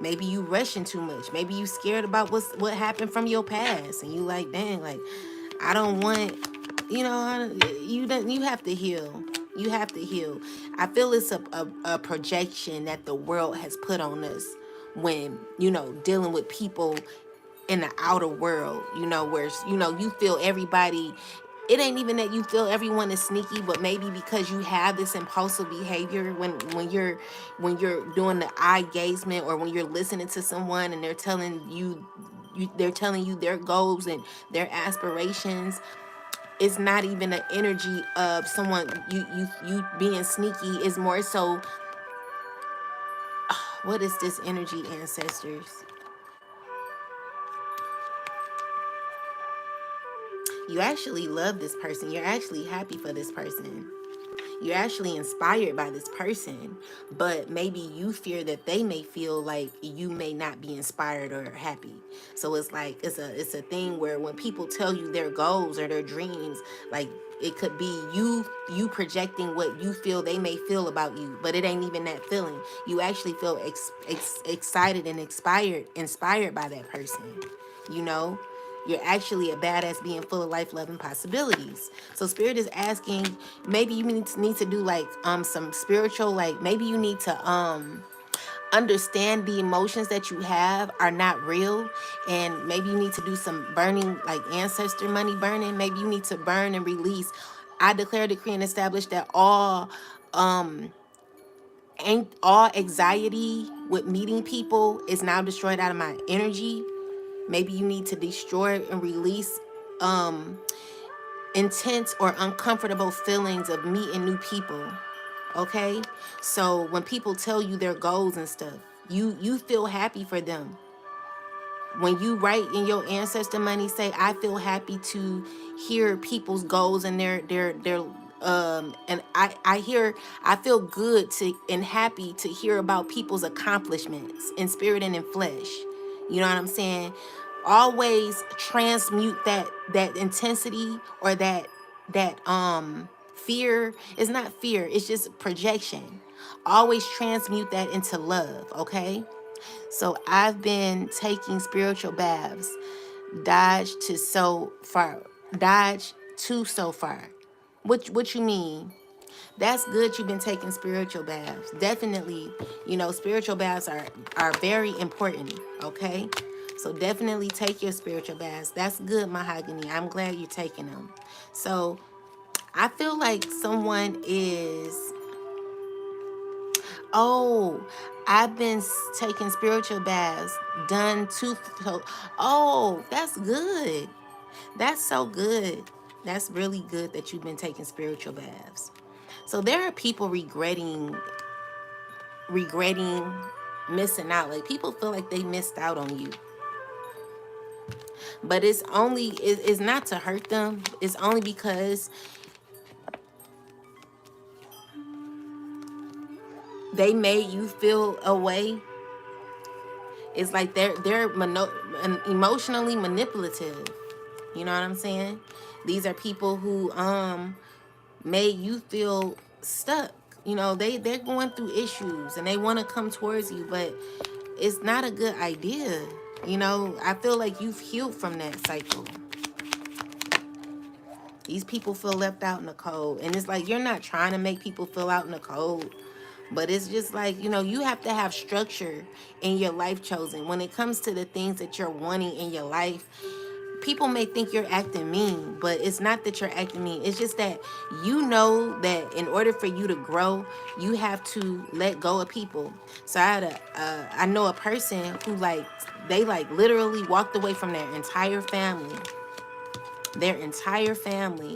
[SPEAKER 1] Maybe you rushing too much. Maybe you scared about what happened from your past, and you like, dang, like, I don't want, you have to heal. You have to heal. I feel it's a projection that the world has put on us when, dealing with people in the outer world, where, you feel everybody, it ain't even that you feel everyone is sneaky, but maybe because you have this impulsive behavior when you're doing the eye gazement, or when you're listening to someone and they're telling you they're telling you their goals and their aspirations. It's not even an energy of someone you being sneaky. It's more so, what is this energy, ancestors? You actually love this person. You're actually happy for this person. You're actually inspired by this person, but maybe you fear that they may feel like you may not be inspired or happy. So it's like it's a thing where when people tell you their goals or their dreams, like it could be you projecting what you feel they may feel about you, but it ain't even that feeling. You actually feel excited and inspired by that person. You know, you're actually a badass being full of life, love, and possibilities. So spirit is asking, maybe you need to do like some spiritual, like maybe you need to understand the emotions that you have are not real, and maybe you need to do some burning, like ancestor money burning. Maybe you need to burn and release. I declare, decree, and establish that all anxiety with meeting people is now destroyed out of my energy. Maybe you need to destroy and release intense or uncomfortable feelings of meeting new people. Okay? So when people tell you their goals and stuff, you feel happy for them. When you write in your ancestor money, say, I feel happy to hear people's goals and their and I feel good to and happy to hear about people's accomplishments in spirit and in flesh. You know what I'm saying? Always transmute that intensity or that fear. Is not fear, it's just projection. Always transmute that into love, okay? So I've been taking spiritual baths. Dodge to so far. Dodge to so far. What you mean? That's good. You've been taking spiritual baths. Definitely, spiritual baths are very important. Okay, so definitely take your spiritual baths. That's good, Mahogany. I'm glad you're taking them. So I feel like someone is. Oh, I've been taking spiritual baths. Done tooth. Oh, that's good. That's so good. That's really good that you've been taking spiritual baths. So there are people regretting missing out. Like people feel like they missed out on you. But it's not to hurt them. It's only because they made you feel a way. It's like emotionally manipulative. You know what I'm saying? These are people who made you feel stuck. They're going through issues and they want to come towards you, but it's not a good idea. I feel like you've healed from that cycle. These people feel left out in the cold, and it's like you're not trying to make people feel out in the cold, but it's just like, you have to have structure in your life, chosen. When it comes to the things that you're wanting in your life, people may think you're acting mean, but it's not that you're acting mean. It's just that that in order for you to grow, you have to let go of people. So I know a person who they literally walked away from their entire family,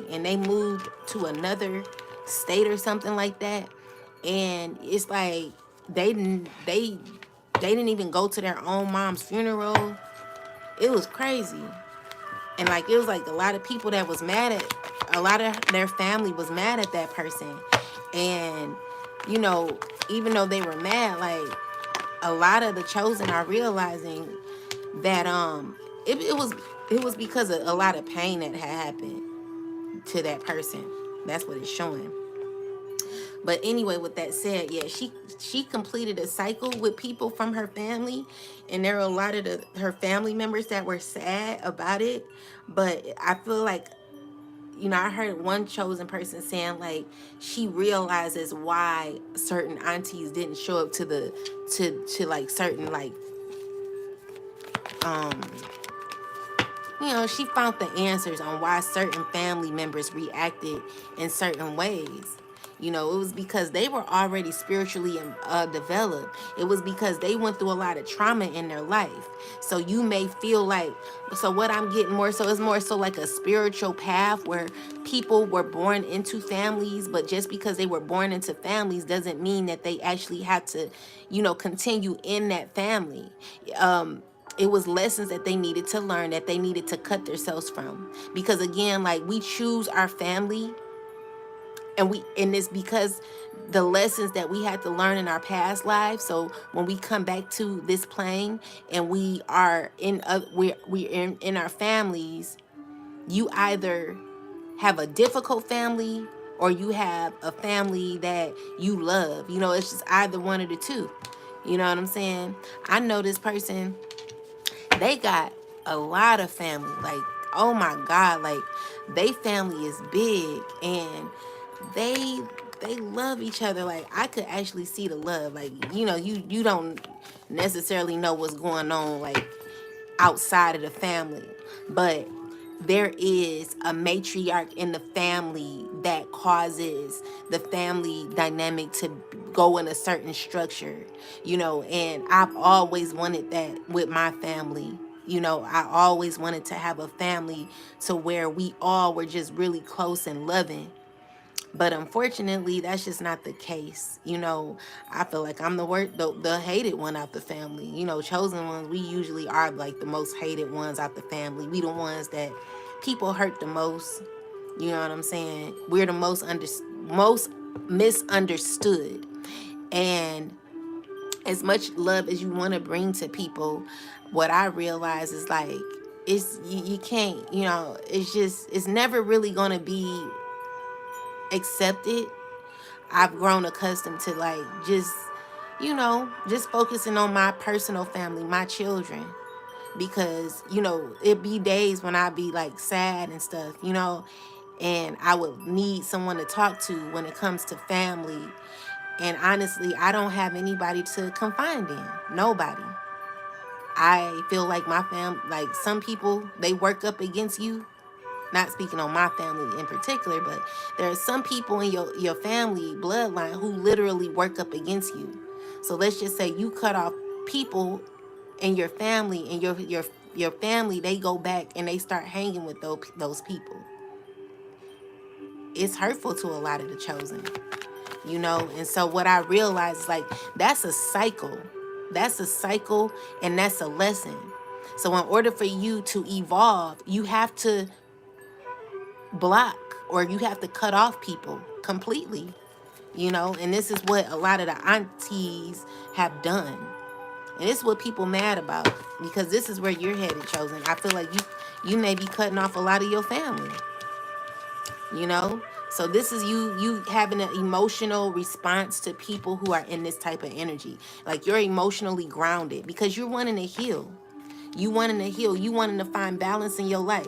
[SPEAKER 1] and they moved to another state or something like that. And it's like they didn't even go to their own mom's funeral. It was crazy. And it was like a lot of people that was mad at, a lot of their family was mad at that person. And even though they were mad, a lot of the chosen are realizing that it was because of a lot of pain that had happened to that person. That's what it's showing. But anyway, with that said, yeah, she completed a cycle with people from her family, and there were a lot of her family members that were sad about it. But I feel like, I heard one chosen person saying she realizes why certain aunties didn't show up to certain um she found the answers on why certain family members reacted in certain ways. You know, it was because they were already spiritually developed. It was because they went through a lot of trauma in their life. So you may feel like, so what I'm getting more so is more so like a spiritual path where people were born into families, but just because they were born into families doesn't mean that they actually had to, you know, continue in that family. It was lessons that they needed to learn, that they needed to cut themselves from. Because again, like, we choose our family, and it's because the lessons that we had to learn in our past lives. So when we come back to this plane and we are in we're in our families, you either have a difficult family or you have a family that you love. You know, it's just either one of the two. You know what I'm saying? I know this person, they got a lot of family. Like, oh my God, like, they family is big, and they they love each other. Like, I could actually see the love. Like, you know, you don't necessarily know what's going on, like, outside of the family, but there is a matriarch in the family that causes the family dynamic to go in a certain structure, you know. And I've always wanted that with my family. You know, I always wanted to have a family to where we all were just really close and loving. But unfortunately, that's just not the case. You know, I feel like I'm the hated one out the family. You know, chosen ones, we usually are like the most hated ones out the family. We the ones that people hurt the most. You know what I'm saying? We're the most misunderstood. And as much love as you want to bring to people, what I realize is like, you can't, you know, it's never really going to be accepted. I've grown accustomed to, like, just, you know, just focusing on my personal family, my children. Because, you know, it be days when I be like sad and stuff, you know, and I would need someone to talk to when it comes to family. And honestly, I don't have anybody to confide in. Nobody. I feel like my like, some people, they work up against you. Not speaking on my family in particular, but there are some people in your family bloodline who literally work up against you. So let's just say you cut off people in your family, and your family, they go back and they start hanging with those people. It's hurtful to a lot of the chosen, you know. And so what I realize is, like, that's a cycle. That's a cycle, and that's a lesson. So in order for you to evolve, you have to block, or you have to cut off people completely, you know. And this is what a lot of the aunties have done, and this is what people mad about, because this is where you're headed, chosen. I feel like you may be cutting off a lot of your family, you know. So this is you having an emotional response to people who are in this type of energy. Like, you're emotionally grounded because you're wanting to heal. You wanting to heal. You wanting to find balance in your life.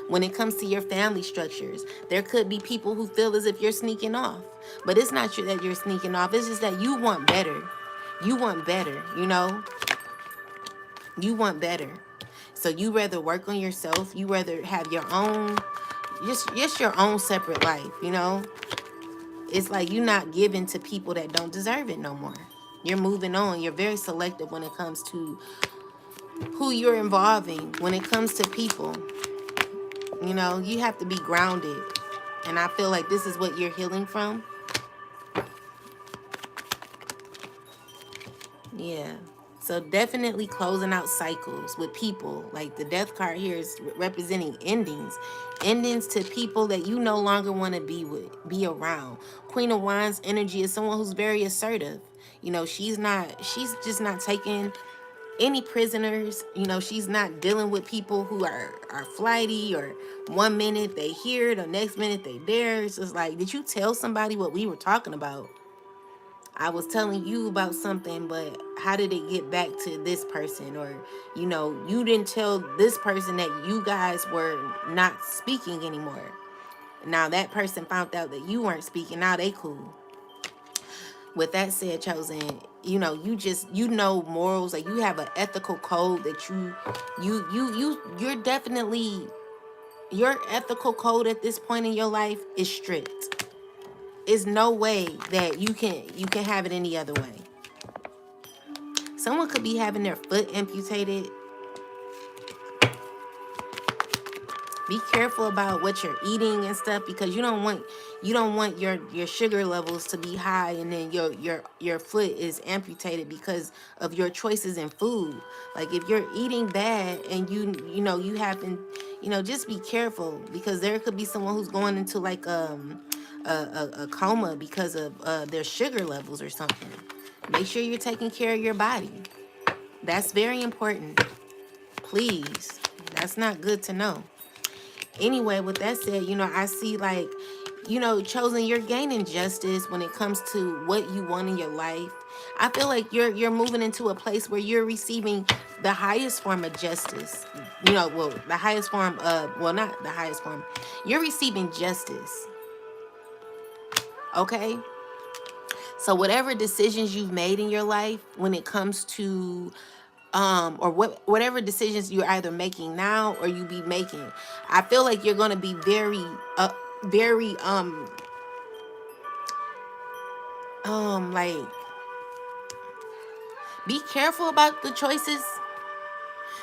[SPEAKER 1] When it comes to your family structures, there could be people who feel as if you're sneaking off. But it's not that you're sneaking off. It's just that you want better. You want better, you know? You want better. So you rather work on yourself. You rather have your own, just your own separate life, you know? It's like you're not giving to people that don't deserve it no more. You're moving on. You're very selective when it comes to who you're involving. When it comes to people, you know, you have to be grounded. And I feel like this is what you're healing from. Yeah. So definitely closing out cycles with people. Like, the death card here is representing endings. Endings to people that you no longer want to be around. Queen of Wands energy is someone who's very assertive. You know, she's just not taking any prisoners. You know, she's not dealing with people who are flighty, or one minute they here, the next minute they there. It's just like, did you tell somebody what we were talking about? I was telling you about something, but how did it get back to this person? Or, you know, you didn't tell this person that you guys were not speaking anymore. Now that person found out that you weren't speaking. Now they cool. With that said, chosen, you know, you know morals. Like, you have an ethical code that you're definitely, your ethical code at this point in your life is strict. is no way that you can have it any other way. Someone could be having their foot amputated. Be careful about what you're eating and stuff, because you don't want your sugar levels to be high, and then your foot is amputated because of your choices in food. Like if you're eating bad and you know you haven't, just be careful, because there could be someone who's going into like a coma because of their sugar levels or something. Make sure you're taking care of your body. That's very important. Please. That's not good to know. Anyway, with that said, I see like, chosen, you're gaining justice when it comes to what you want in your life. I feel like you're moving into a place where you're receiving the highest form of justice. Well, the highest form of, well, not the highest form. You're receiving justice. Okay? So whatever decisions you've made in your life when it comes to or whatever decisions you're either making now or you be making, I feel like you're going to be very like, be careful about the choices.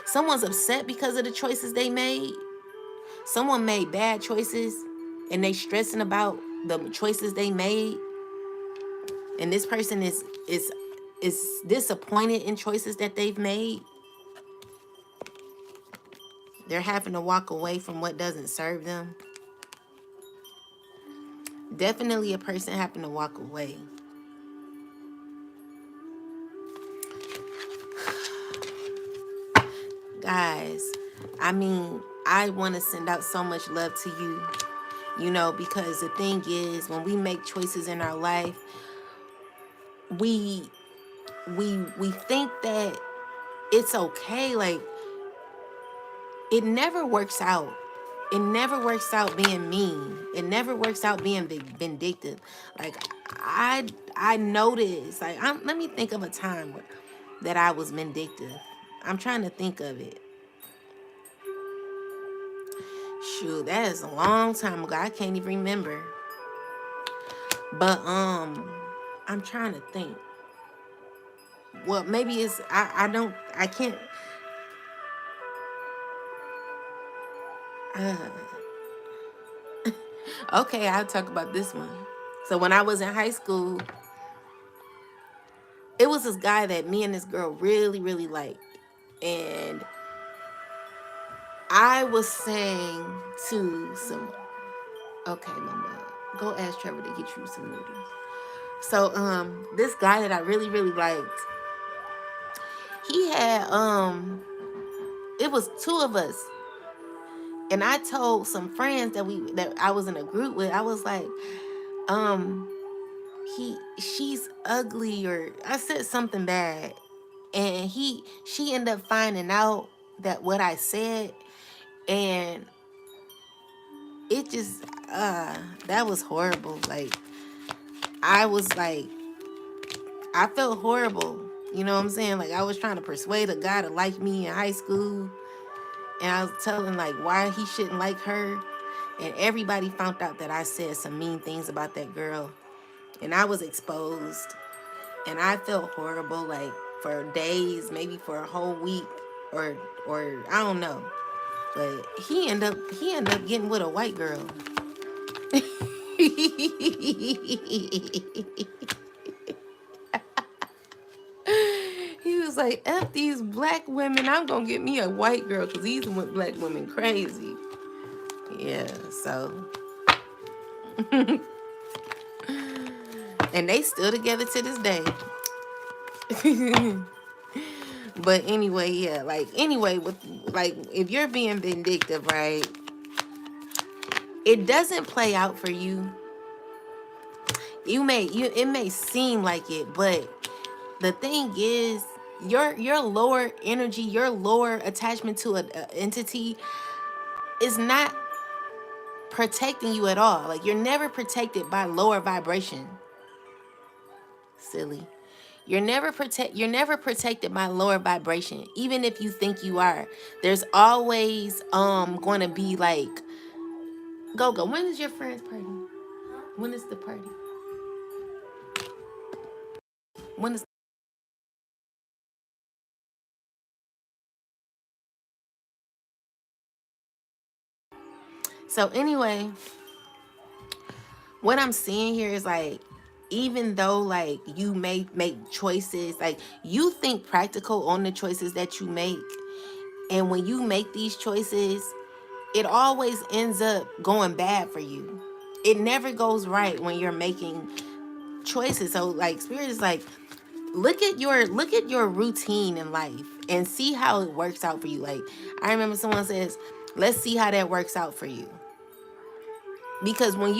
[SPEAKER 1] Someone's upset because of the choices they made. Someone made bad choices and they stressing about the choices they made, and this person is disappointed in choices that they've made. They're having to walk away from what doesn't serve them. Definitely a person having to walk away. Guys, I mean, I want to send out so much love to you, because the thing is, when we make choices in our life, we think that it's okay. Like, it never works out. It never works out being mean. It never works out being vindictive. Like, I noticed, like, let me think of a time that I was vindictive. I'm trying to think of it. Shoot, that is a long time ago. I can't even remember. But I'm trying to think. Well, maybe it's I can't. Okay, I'll talk about this one. So when I was in high school, it was this guy that me and this girl really, really liked. And I was saying to some, okay, mama, go ask Trevor to get you some noodles. So this guy that I really, really liked, he had it was two of us. And I told some friends that I was in a group with, I was like, she's ugly, or I said something bad. And she ended up finding out that what I said, and it just that was horrible. Like, I was like, I felt horrible. You know what I'm saying? Like, I was trying to persuade a guy to like me in high school, and I was telling like why he shouldn't like her, and everybody found out that I said some mean things about that girl, and I was exposed, and I felt horrible, like, for days, maybe for a whole week, or I don't know. But he ended up getting with a white girl. He was like, F these black women, I'm gonna get me a white girl, because these black women crazy. Yeah, so. And they still together to this day. But anyway, yeah, like, anyway, with, like, if you're being vindictive, right, it doesn't play out for you. It may seem like it, but the thing is, your lower energy, your lower attachment to an entity is not protecting you at all. Like, you're never protected by lower vibration. Silly. You're never protected by lower vibration. Even if you think you are, there's always going to be like, go. When is your friend's party? When is the party? When it's so anyway, what I'm seeing here is like, even though like you may make choices, like you think practical on the choices that you make, and when you make these choices, it always ends up going bad for you. It never goes right when you're making choices. So like spirit is like, look at your routine in life and see how it works out for you. Like I remember someone says, let's see how that works out for you. Because when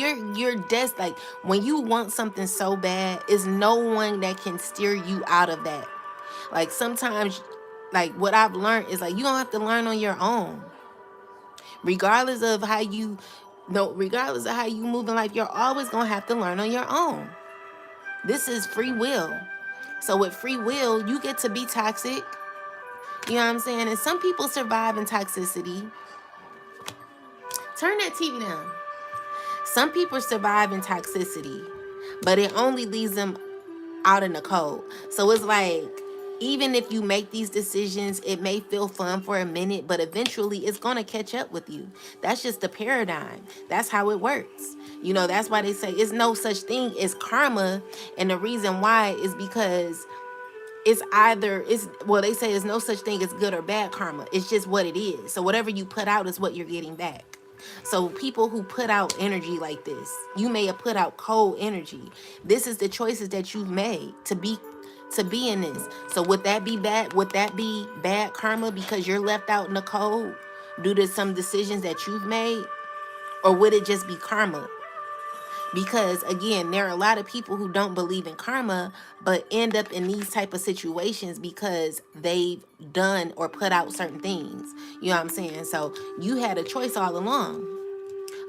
[SPEAKER 1] like when you want something so bad, is no one that can steer you out of that. Like sometimes, like what I've learned is like you don't have to learn on your own. Regardless of how you no, regardless of how you move in life, you're always gonna have to learn on your own. This is free will. So with free will, you get to be toxic. You know what I'm saying? And some people survive in toxicity. Turn that TV down. Some people survive in toxicity, but it only leaves them out in the cold. So it's like, even if you make these decisions, it may feel fun for a minute, but eventually it's going to catch up with you. That's just the paradigm. That's how it works. You know, that's why they say it's no such thing as karma. And the reason why is because they say there's no such thing as good or bad karma. It's just what it is. So whatever you put out is what you're getting back. So people who put out energy like this, you may have put out cold energy. This is the choices that you've made to be in this. So would that be bad? Would that be bad karma because you're left out in the cold due to some decisions that you've made? Or would it just be karma? Because again, there are a lot of people who don't believe in karma but end up in these type of situations because they've done or put out certain things. You know what I'm saying? So you had a choice all along.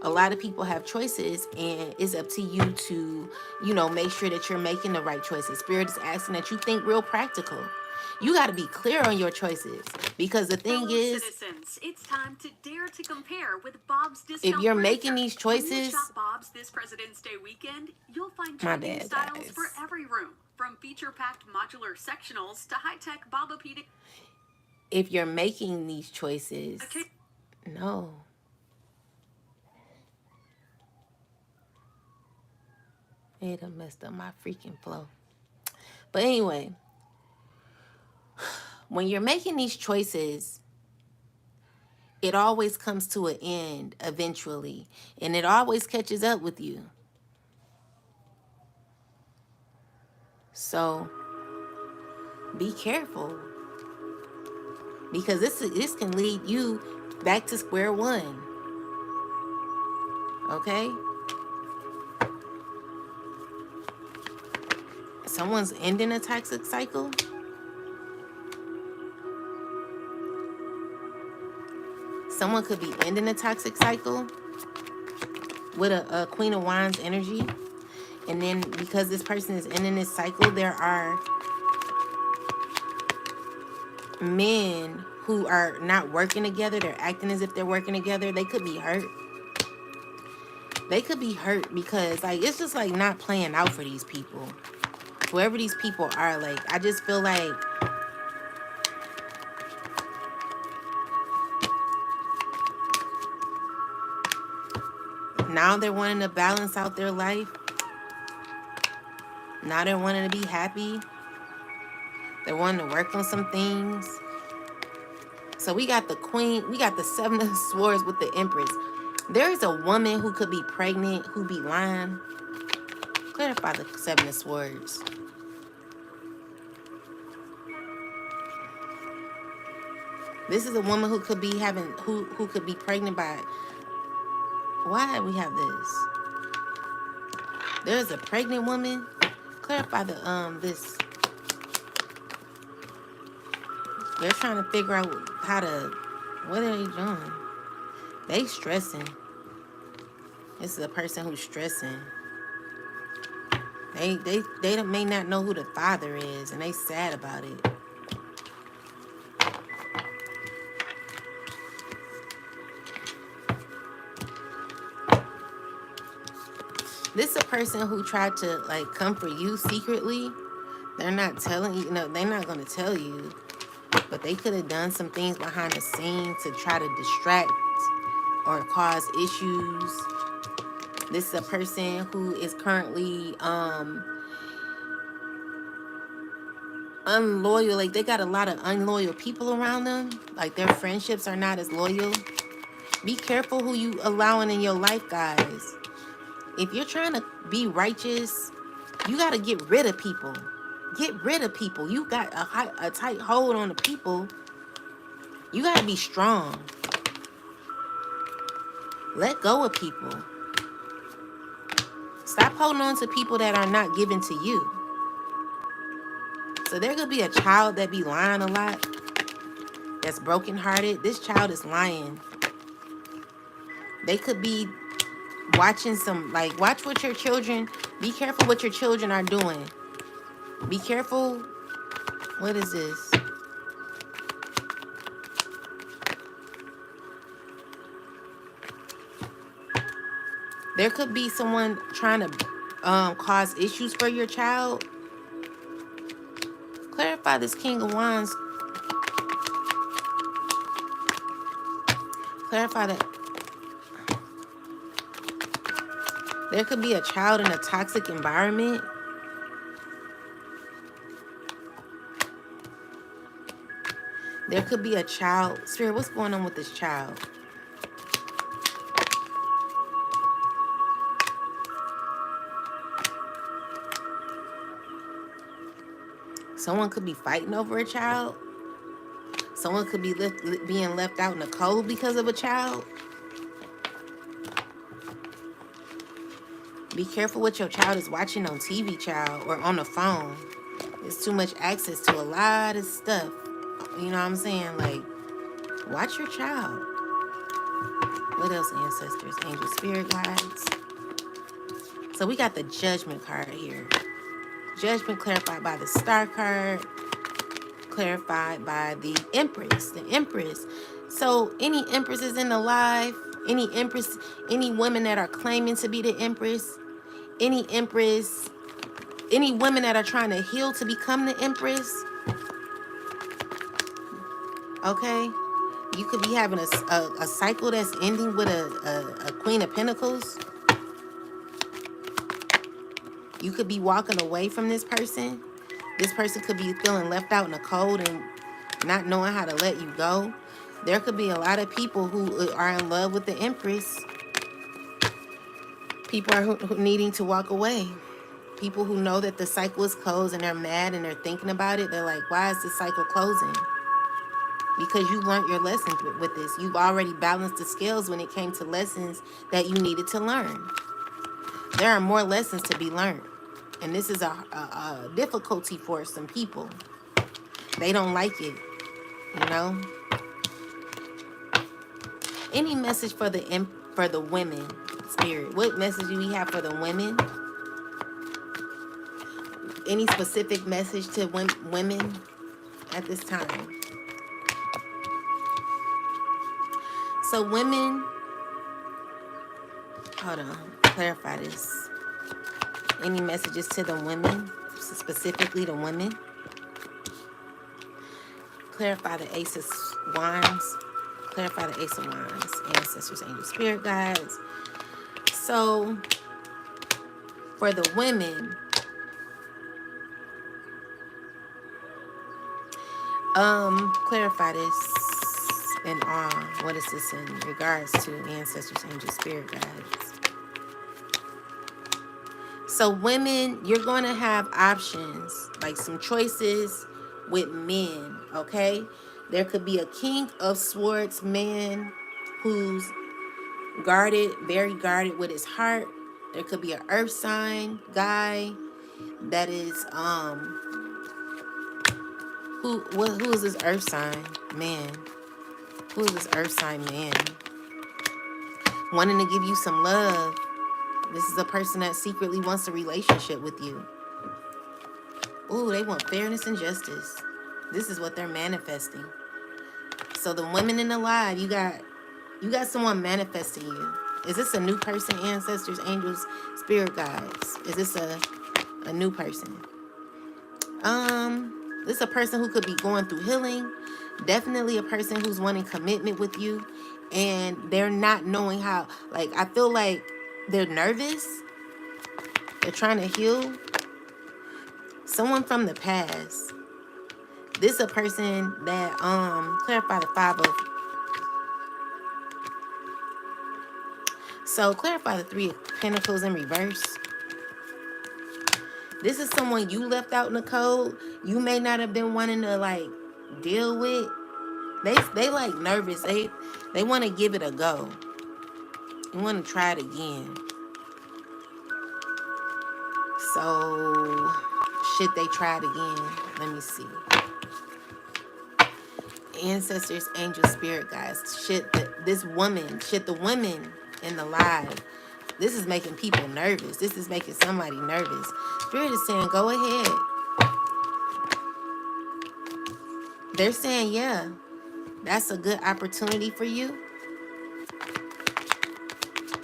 [SPEAKER 1] A lot of people have choices, and it's up to you to, make sure that you're making the right choices. Spirit is asking that you think real practical. You got to be clear on your choices, because the thing
[SPEAKER 2] Fellow
[SPEAKER 1] is,
[SPEAKER 2] citizens, it's time to dare to compare with Bob's
[SPEAKER 1] if
[SPEAKER 2] Discount
[SPEAKER 1] you're
[SPEAKER 2] Furniture.
[SPEAKER 1] making these
[SPEAKER 2] When you
[SPEAKER 1] choices,
[SPEAKER 2] shop Bob's this President's Day weekend, you'll find
[SPEAKER 1] my
[SPEAKER 2] trending
[SPEAKER 1] bad,
[SPEAKER 2] styles
[SPEAKER 1] guys.
[SPEAKER 2] for every room, from feature-packed modular sectionals to high-tech Bobopedic.
[SPEAKER 1] If you're making these choices,
[SPEAKER 2] Okay.
[SPEAKER 1] no. It done messed up my freaking flow. But anyway, when you're making these choices, it always comes to an end eventually, and it always catches up with you. So be careful, because this can lead you back to square one. Okay? Someone's ending a toxic cycle. Someone could be ending a toxic cycle with a Queen of Wands energy. And then because this person is ending this cycle, there are men who are not working together. They're acting as if they're working together. They could be hurt. They could be hurt because like it's just like not playing out for these people. Whoever these people are, like I just feel like now they're wanting to balance out their life. Now they're wanting to be happy. They're wanting to work on some things. So we got the Queen, we got the Seven of Swords with the Empress. There is a woman who could be pregnant, who be lying. Clarify the Seven of Swords. This is a woman who could be having, who could be pregnant by. Why we have this? There's a pregnant woman. Clarify the this. They're trying to figure out how to. What are they doing? They stressing. This is a person who's stressing. They may not know who the father is, and they sad about it. This is a person who tried to like comfort you secretly. they're not telling you. No, they're not going to tell you. But they could have done some things behind the scenes to try to distract or cause issues. This is a person who is currently unloyal. Like, they got a lot of unloyal people around them. Like, their friendships are not as loyal. Be careful who you allowing in your life, guys. If you're trying to be righteous, you got to get rid of people. Get rid of people. You got a tight hold on the people. You got to be strong. Let go of people. Stop holding on to people that are not given to you. So there could be a child that be lying a lot, that's brokenhearted. This child is lying. They could be watching some, like, watch what your children, be careful what your children are doing. Be careful. What is this? There could be someone trying to cause issues for your child. Clarify this King of Wands. Clarify that. There could be a child in a toxic environment. There could be a child. Spirit, what's going on with this child? Someone could be fighting over a child. Someone could be being left out in the cold because of a child. Be careful what your child is watching on TV, child, or on the phone. There's too much access to a lot of stuff. You know what I'm saying? Like, watch your child. What else, ancestors, angels, spirit guides? So we got the Judgment card here. Judgment clarified by the Star card. Clarified by the Empress. The Empress. So any Empresses in the live, any Empress, any women that are claiming to be the Empress, any Empress, any women that are trying to heal to become the Empress. Okay? You could be having a cycle that's ending with a Queen of Pentacles. You could be walking away from this person. This person could be feeling left out in the cold and not knowing how to let you go. There could be a lot of people who are in love with the Empress. People are who needing to walk away. People who know that the cycle is closed and they're mad and they're thinking about it. They're like, why is this cycle closing? Because you learned your lessons with this. You've already balanced the scales when it came to lessons that you needed to learn. There are more lessons to be learned. And this is a difficulty for some people. They don't like it, you know? Any message for the women, Spirit? What message do we have for the women? Any specific message to women at this time? So women, hold on, clarify this. Any messages to the women, specifically the women? Clarify the Ace of Wands. Clarify the Ace of Wands. Ancestors, angels, spirit guides. So, for the women, clarify this in awe. What is this in regards to ancestors, angels, spirit guides? So women, you're going to have options, like some choices with men, okay? There could be a King of Swords man who's guarded, very guarded with his heart. There could be an earth sign guy that is, who is this earth sign man? Who is this earth sign man? Wanting to give you some love. This is a person that secretly wants a relationship with you. Ooh, they want fairness and justice. This is what they're manifesting. So the women in the live, you got someone manifesting you. Is this a new person, ancestors, angels, spirit guides? Is this a new person? This is a person who could be going through healing. Definitely a person who's wanting commitment with you, and they're not knowing how. Like, I feel like they're nervous. They're trying to heal. Someone from the past. This is a person that clarify the 5 of. So clarify the 3 of Pentacles in reverse. This is someone you left out in the cold. You may not have been wanting to like deal with. They like nervous. They want to give it a go. They want to try it again. So should they try it again? Let me see. Ancestors, angel, spirit guys. Should the women in the live. This is making people nervous. This is making somebody nervous. Spirit is saying, go ahead. They're saying, yeah, that's a good opportunity for you.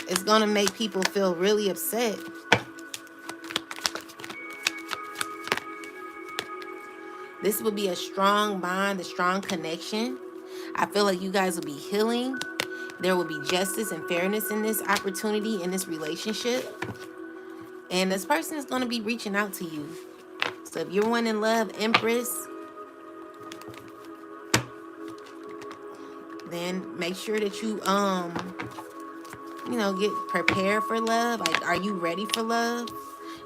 [SPEAKER 1] It's going to make people feel really upset. This will be a strong bond, a strong connection. I feel like you guys will be healing. There will be justice and fairness in this opportunity, in this relationship. And this person is going to be reaching out to you. So if you're one in love, Empress, then make sure that you, get prepared for love. Like, are you ready for love?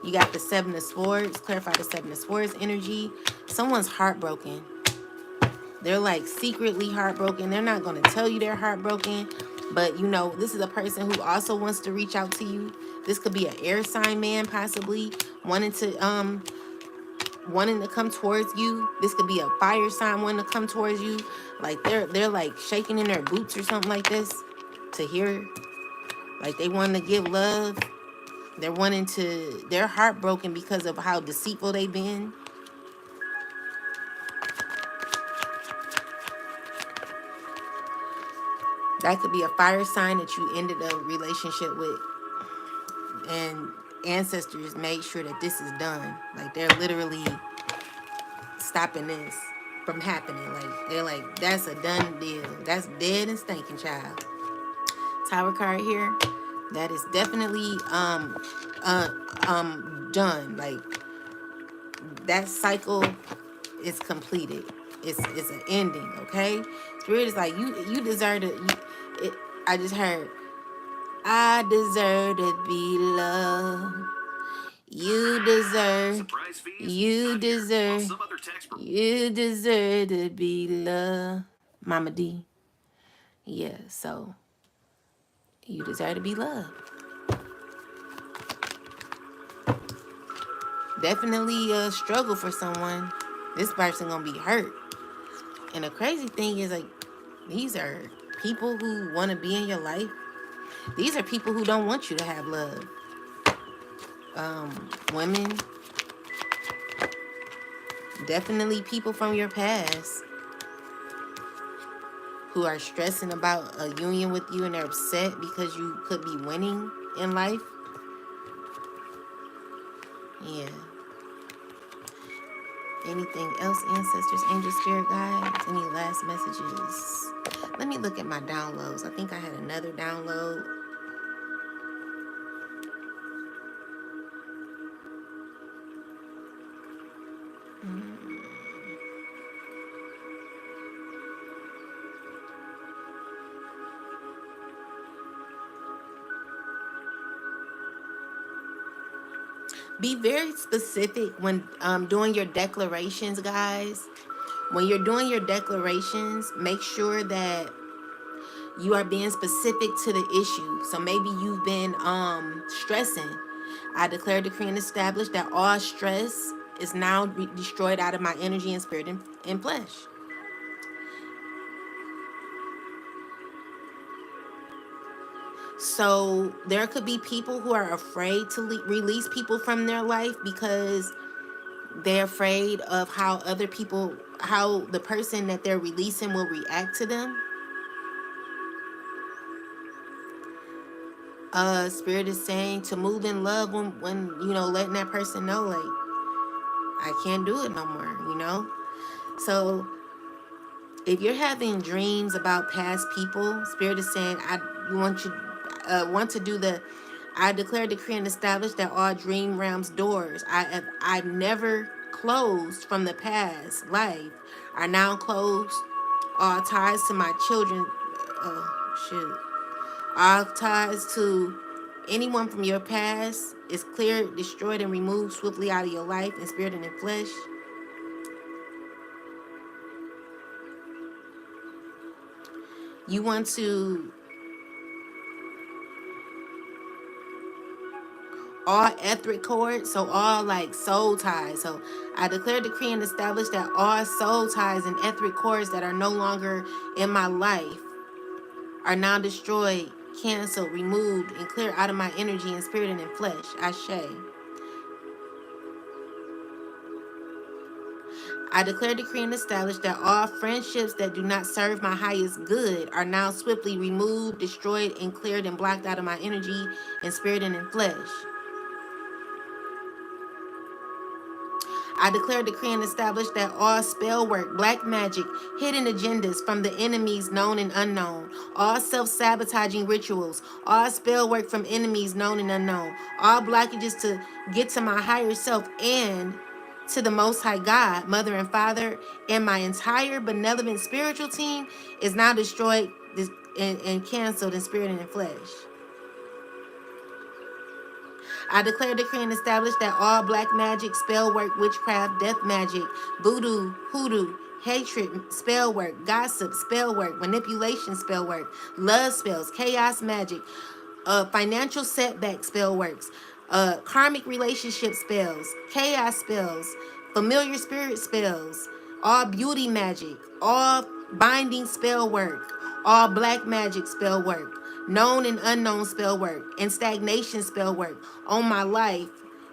[SPEAKER 1] You got the 7 of Swords. Clarify the 7 of Swords energy. Someone's heartbroken. They're like secretly heartbroken. They're not going to tell you they're heartbroken. But, this is a person who also wants to reach out to you. This could be an air sign man, possibly wanting to come towards you. This could be a fire sign wanting to come towards you. Like they're like shaking in their boots or something like this to hear. Like they want to give love. They're heartbroken because of how deceitful they've been. That could be a fire sign that you ended a relationship with. And ancestors made sure that this is done. Like they're literally stopping this from happening. Like they're like, that's a done deal. That's dead and stinking, child. Tower card here. That is definitely done. Like that cycle is completed. It's an ending, okay? Spirit is like you deserve to. I just heard. I deserve to be loved. You deserve to be loved. Mama D. Yeah, so you deserve to be loved. Definitely a struggle for someone. This person gonna be hurt. And the crazy thing is, like, these are people who want to be in your life. These are people who don't want you to have love. Women. Definitely people from your past who are stressing about a union with you and they're upset because you could be winning in life. Yeah. Anything else, ancestors, angels, spirit guides? Any last messages? Let me look at my downloads. I think I had another download. Be very specific when doing your declarations, guys. When you're doing your declarations, make sure that you are being specific to the issue. So maybe you've been stressing. I declare, decree, and establish that all stress is now destroyed out of my energy and spirit and flesh. So there could be people who are afraid to release people from their life because they're afraid of how the person that they're releasing will react to them. Spirit is saying to move in love when letting that person know, like, I can't do it no more, you know? So if you're having dreams about past people, Spirit is saying, want to do the, I declare, decree, and establish that all dream realms doors I've never closed from the past life are now closed. All ties to my children, oh shoot, all ties to anyone from your past is cleared, destroyed, and removed swiftly out of your life in spirit and in flesh. You want to all etheric cords, so all like soul ties. So I declare, decree, and establish that all soul ties and etheric cords that are no longer in my life are now destroyed, canceled, removed, and cleared out of my energy and spirit and in flesh. Ashe. I declare, decree, and establish that all friendships that do not serve my highest good are now swiftly removed, destroyed, and cleared and blocked out of my energy and spirit and in flesh. I declare, decree, and establish that all spell work, black magic, hidden agendas from the enemies known and unknown, all self-sabotaging rituals, all spell work from enemies known and unknown, all blockages to get to my higher self and to the Most High God, Mother and Father, and my entire benevolent spiritual team is now destroyed and canceled in spirit and in flesh. I declare, decree, and establish that all black magic, spell work, witchcraft, death magic, voodoo, hoodoo, hatred, spell work, gossip, spell work, manipulation, spell work, love spells, chaos magic, financial setback spell works, karmic relationship spells, chaos spells, familiar spirit spells, all beauty magic, all binding spell work, all black magic spell work, known and unknown spell work, and stagnation spell work on my life,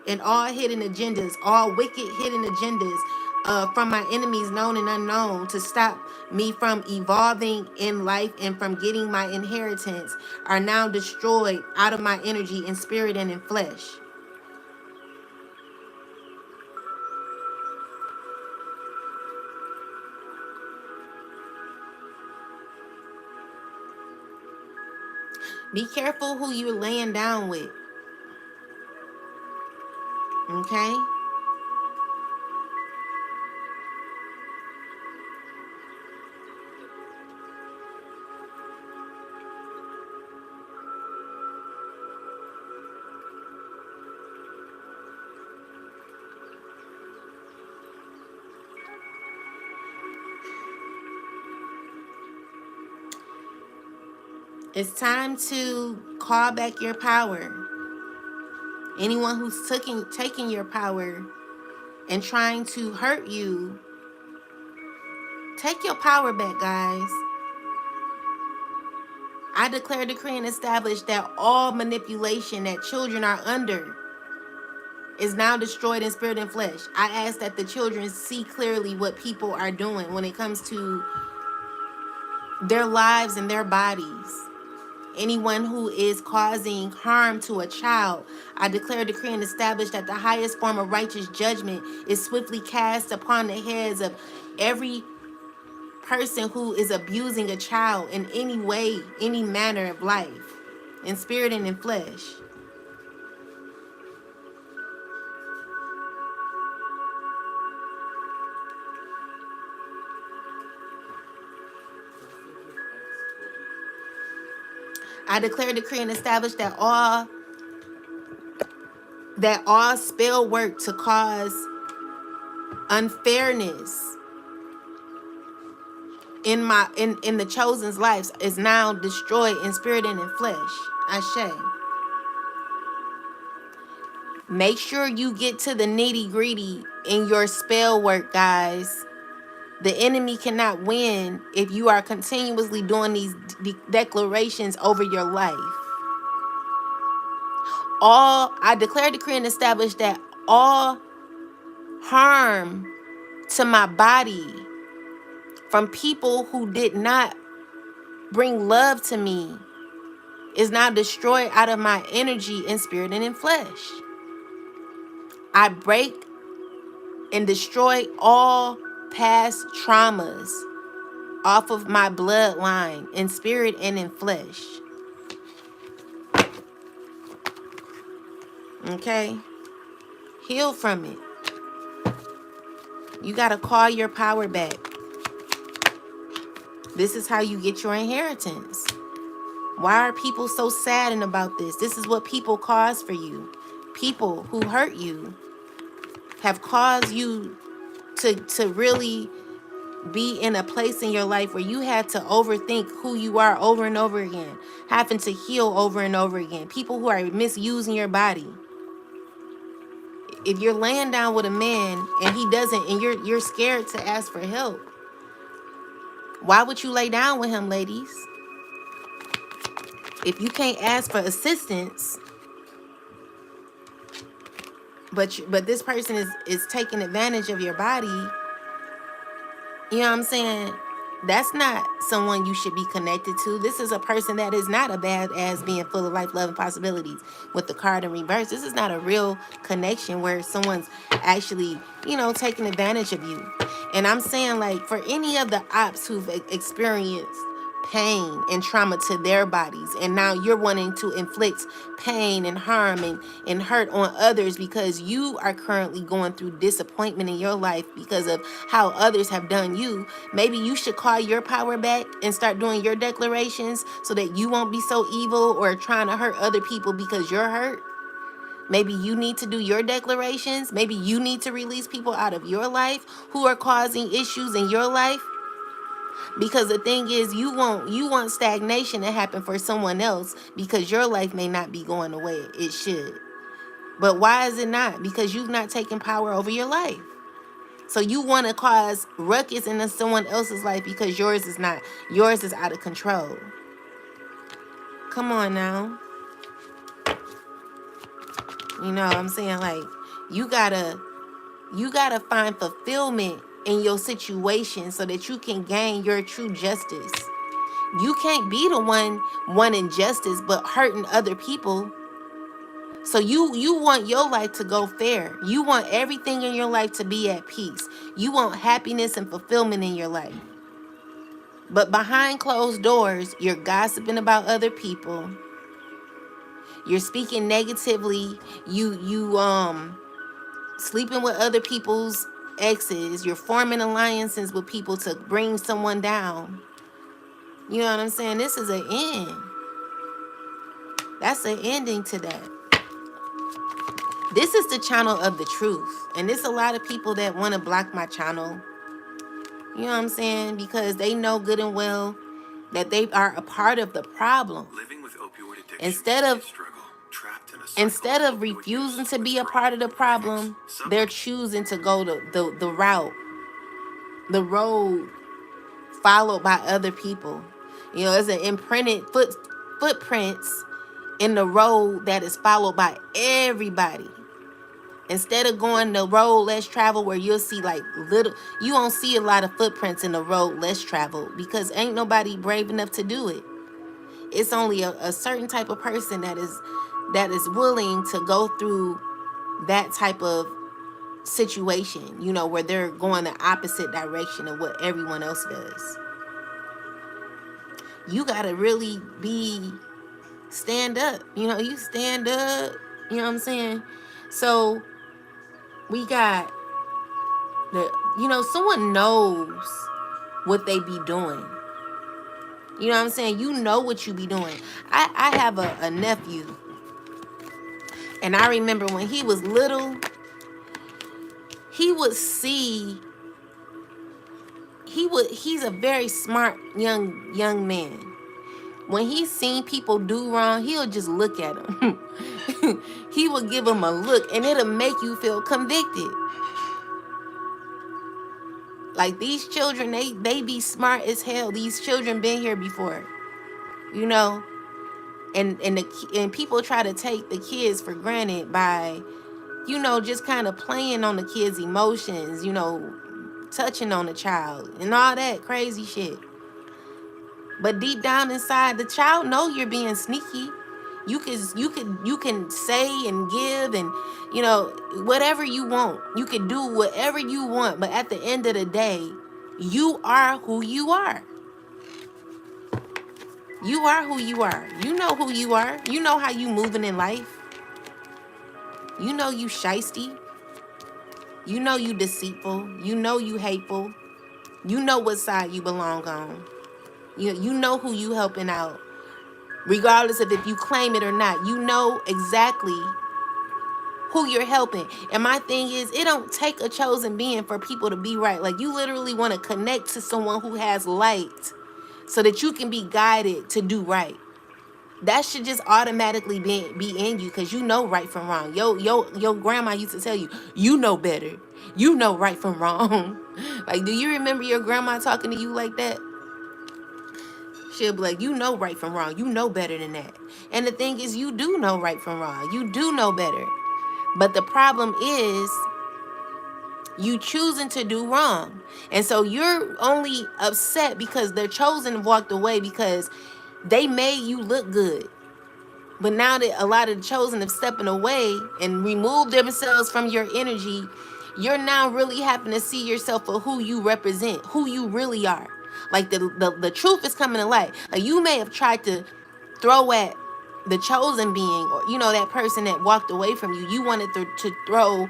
[SPEAKER 1] and all hidden agendas, all wicked hidden agendas from my enemies known and unknown to stop me from evolving in life and from getting my inheritance are now destroyed out of my energy in spirit and in flesh. Be careful who you're laying down with, okay? It's time to call back your power. Anyone who's taking your power and trying to hurt you, take your power back, guys. I declare, decree, and establish that all manipulation that children are under is now destroyed in spirit and flesh. I ask that the children see clearly what people are doing when it comes to their lives and their bodies. Anyone who is causing harm to a child, I declare, decree, and establish that the highest form of righteous judgment is swiftly cast upon the heads of every person who is abusing a child in any way, any manner of life, in spirit and in flesh. I declare, decree, and establish that all spell work to cause unfairness in the chosen's lives is now destroyed in spirit and in flesh. Ashe. Make sure you get to the nitty-gritty in your spell work, guys. The enemy cannot win if you are continuously doing these declarations over your life. I declare, decree, and establish that all harm to my body from people who did not bring love to me is now destroyed out of my energy in spirit and in flesh. I break and destroy all past traumas off of my bloodline in spirit and in flesh. Okay? Heal from it. You got to call your power back. This is how you get your inheritance. Why are people so saddened about this? This is what people cause for you. People who hurt you have caused you to really be in a place in your life where you had to overthink who you are over and over again, having to heal over and over again. People who are misusing your body. If you're laying down with a man and he doesn't, and you're scared to ask for help, why would you lay down with him, ladies? If you can't ask for assistance, but this person is taking advantage of your body, you know what I'm saying? That's not someone you should be connected to. This is a person that is not a badass being full of life, love, and possibilities with the card in reverse. This is not a real connection where someone's actually, taking advantage of you. And I'm saying, like, for any of the ops who've experienced pain and trauma to their bodies, and now you're wanting to inflict pain and harm and hurt on others because you are currently going through disappointment in your life because of how others have done you, maybe you should call your power back and start doing your declarations so that you won't be so evil or trying to hurt other people because you're hurt. Maybe you need to do your declarations. Maybe you need to release people out of your life who are causing issues in your life. Because the thing is, you want stagnation to happen for someone else because your life may not be going the way it should. But why is it not? Because you've not taken power over your life. So you want to cause ruckus in someone else's life because yours is not. Yours is out of control. Come on now. You know what I'm saying? Like, you gotta find fulfillment in your situation so that you can gain your true justice. You can't be the one wanting justice but hurting other people. So you want your life to go fair. You want everything in your life to be at peace. You want happiness and fulfillment in your life. But behind closed doors, you're gossiping about other people. You're speaking negatively. You sleeping with other people's exes. You're forming alliances with people to bring someone down. You know what I'm saying? This is an end. That's an ending to that. This is the channel of the truth. And there's a lot of people that want to block my channel. You know what I'm saying? Because they know good and well that they are a part of the problem.
[SPEAKER 2] Living with opioid addiction
[SPEAKER 1] Instead of
[SPEAKER 2] struggle, trapped in a cycle
[SPEAKER 1] Instead of refusing to be a part of the problem, they're choosing to go the road followed by other people. There's an imprinted footprints in the road that is followed by everybody. Instead of going the road less traveled where you'll see you won't see a lot of footprints in the road less traveled because ain't nobody brave enough to do it. It's only a certain type of person that is willing to go through that type of situation, where they're going the opposite direction of what everyone else does. You gotta really stand up. You stand up. You know what I'm saying? So we got someone knows what they be doing. You know what I'm saying? You know what you be doing. I have a nephew, and I remember when he was little, he's a very smart young man. When he's seen people do wrong, he'll just look at them. He will give them a look, and it'll make you feel convicted. Like, these children, they be smart as hell. These children been here before, and people try to take the kids for granted by, just kind of playing on the kids' emotions, touching on the child and all that crazy shit. But deep down inside, the child know you're being sneaky. You can say and give and whatever you want. You can do whatever you want, but at the end of the day, you are who you are. You are who you are. You know who you are. You know how you moving in life. You know you shisty. You know you deceitful. You know you hateful. You know what side you belong on. You know who you helping out. Regardless of if you claim it or not, you know exactly who you're helping. And my thing is, it don't take a chosen being for people to be right. Like, you literally want to connect to someone who has light so that you can be guided to do right. That should just automatically be in you, because you know right from wrong. Your grandma used to tell you, you know better. You know right from wrong. Like, do you remember your grandma talking to you like that? She'll be like, you know right from wrong. You know better than that. And the thing is, you do know right from wrong. You do know better. But the problem is you choosing to do wrong. And so you're only upset because their chosen walked away because they made you look good. But now that a lot of the chosen have stepping away and removed themselves from your energy, you're now really having to see yourself for who you represent, who you really are. Like, the truth is coming to light. Like, you may have tried to throw at the chosen being, or that person that walked away from you. You wanted to throw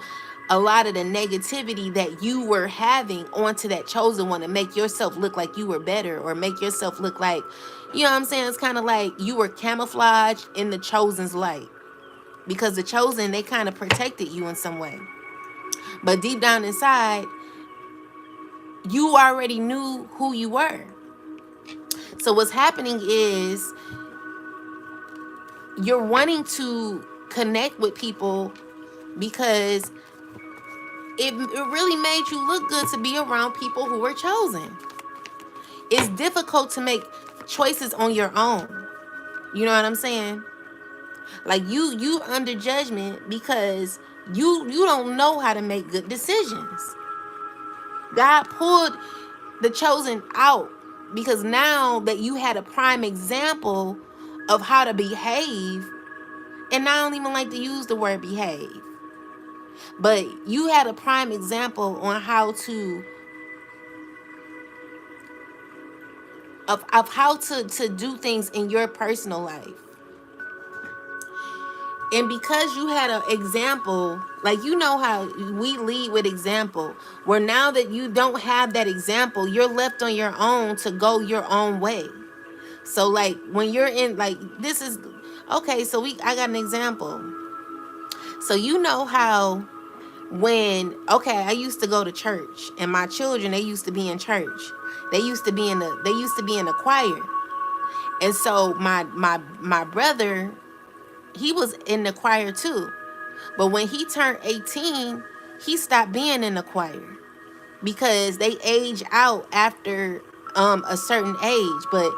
[SPEAKER 1] a lot of the negativity that you were having onto that chosen one, and make yourself look like you were better, or make yourself look like, what I'm saying? It's kind of like you were camouflaged in the chosen's light, because the chosen, they kind of protected you in some way. But deep down inside, you already knew who you were. So what's happening is you're wanting to connect with people because it really made you look good to be around people who are chosen. It's difficult to make choices on your own. You know what I'm saying? Like, you under judgment because you don't know how to make good decisions. God pulled the chosen out because now that you had a prime example of how to behave, and I don't even like to use the word behave, but you had a prime example on how to of how to do things in your personal life. And because you had an example, like, how we lead with example, where now that you don't have that example, you're left on your own to go your own way. So, like, when you're in, like, this is, okay, so I got an example. So, how I used to go to church, and my children, they used to be in church. They used to be in the choir. And so my brother, he was in the choir too. But when he turned 18, he stopped being in the choir because they age out after a certain age. But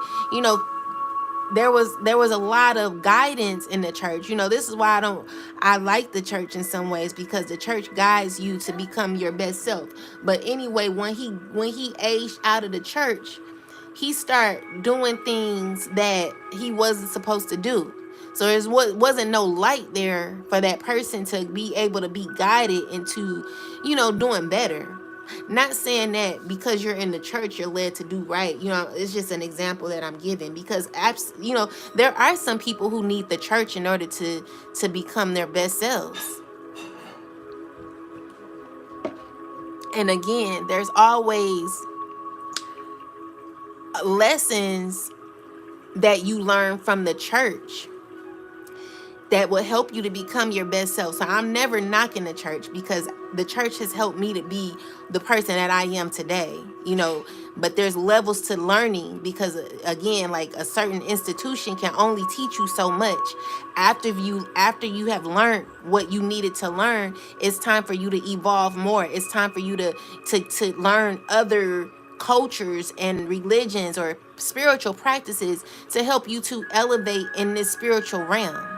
[SPEAKER 1] there was a lot of guidance in the church. This is why I like the church in some ways, because the church guides you to become your best self. But anyway, when he aged out of the church, he started doing things that he wasn't supposed to do. So there wasn't no light there for that person to be able to be guided into, doing better. Not saying that because you're in the church, you're led to do right. It's just an example that I'm giving, because, there are some people who need the church in order to become their best selves. And again, there's always lessons that you learn from the church that will help you to become your best self. So I'm never knocking the church, because the church has helped me to be the person that I am today, but there's levels to learning, because again, like, a certain institution can only teach you so much. After you have learned what you needed to learn, it's time for you to evolve more. It's time for you to learn other cultures and religions or spiritual practices to help you to elevate in this spiritual realm.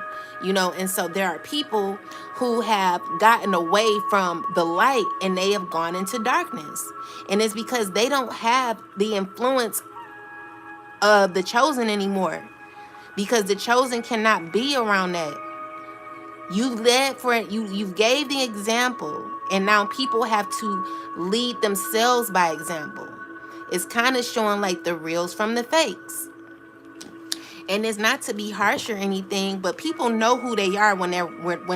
[SPEAKER 1] And so there are people who have gotten away from the light and they have gone into darkness. And it's because they don't have the influence of the chosen anymore. because the chosen cannot be around that. You led for it, you gave the example, and now people have to lead themselves by example. It's kind of showing like the reals from the fakes. And it's not to be harsh or anything, but people know who they are when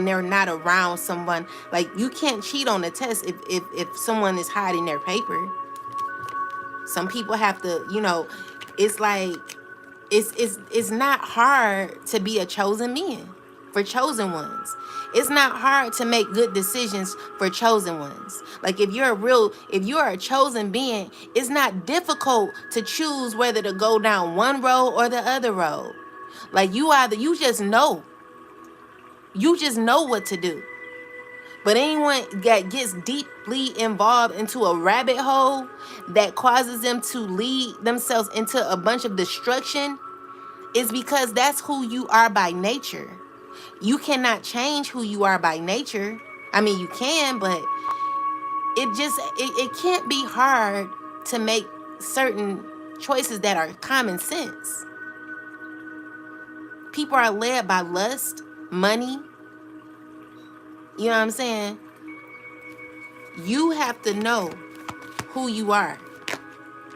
[SPEAKER 1] they're not around someone. Like, you can't cheat on the test if someone is hiding their paper. Some people have to, it's like it's not hard to be a chosen man for chosen ones. It's not hard to make good decisions for chosen ones. Like, if you're a chosen being, it's not difficult to choose whether to go down one road or the other road. Like, you just know what to do. But anyone that gets deeply involved into a rabbit hole that causes them to lead themselves into a bunch of destruction is because that's who you are by nature. You cannot change who you are by nature. I mean, you can, but it can't be hard to make certain choices that are common sense. People are led by lust, money. You know what I'm saying? You have to know who you are.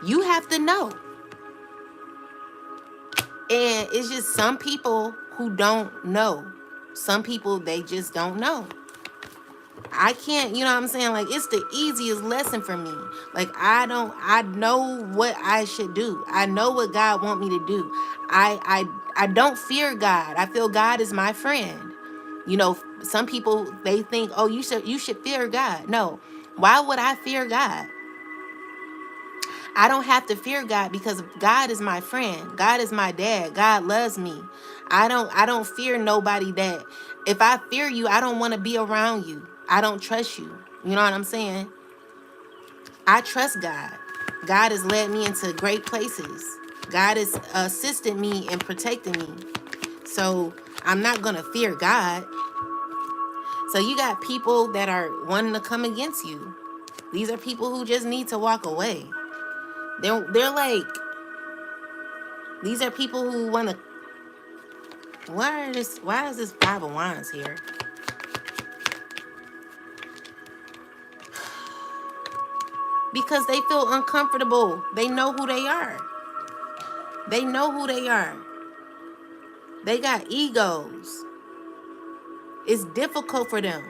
[SPEAKER 1] You have to know. And it's just some people who don't know. Some people, they just don't know. I can't, you know what I'm saying? Like, it's the easiest lesson for me. Like, I know what I should do. I know what God want me to do. I don't fear God. I feel God is my friend. Some people, they think, oh, you should fear God. No. Why would I fear God? I don't have to fear God because God is my friend. God is my dad. God loves me. I don't fear nobody. That if I fear you, I don't want to be around you. I don't trust you. You know what I'm saying? I trust God. God has led me into great places. God has assisted me and protected me. So I'm not going to fear God. So you got people that are wanting to come against you. These are people who just need to walk away. They're like, these are people who want to. Why is this Five of Wands here? Because they feel uncomfortable. They know who they are. They know who they are. They got egos. It's difficult for them.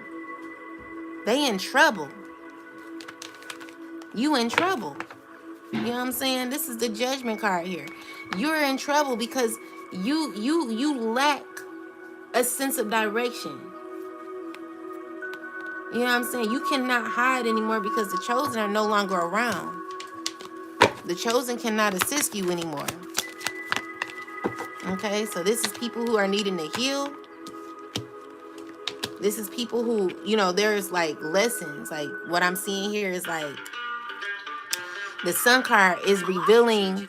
[SPEAKER 1] They in trouble. You in trouble. You know what I'm saying? This is the Judgment card here. You're in trouble because you lack a sense of direction. You know what I'm saying? You cannot hide anymore because the chosen are no longer around. The chosen cannot assist you anymore. Okay, so this is people who are needing to heal. This is people who, there's like lessons. Like, what I'm seeing here is like the Sun card is revealing.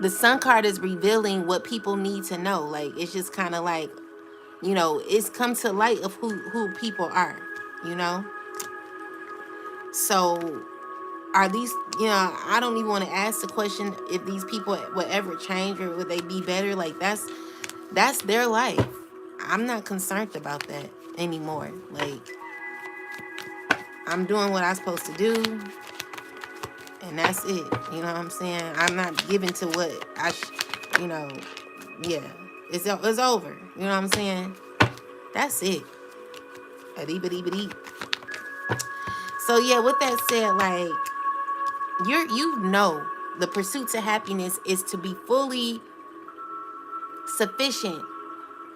[SPEAKER 1] The Sun card is revealing what people need to know. Like, it's just kind of like, it's come to light of who people are, So are these, I don't even want to ask the question if these people would ever change or would they be better. Like, that's their life. I'm not concerned about that anymore. Like, I'm doing what I'm supposed to do, and that's it. You know what I'm saying? I'm not giving to what yeah. It's over. You know what I'm saying? That's it. A-dee-ba-dee-ba-dee. So yeah, with that said, like, the pursuit to happiness is to be fully sufficient.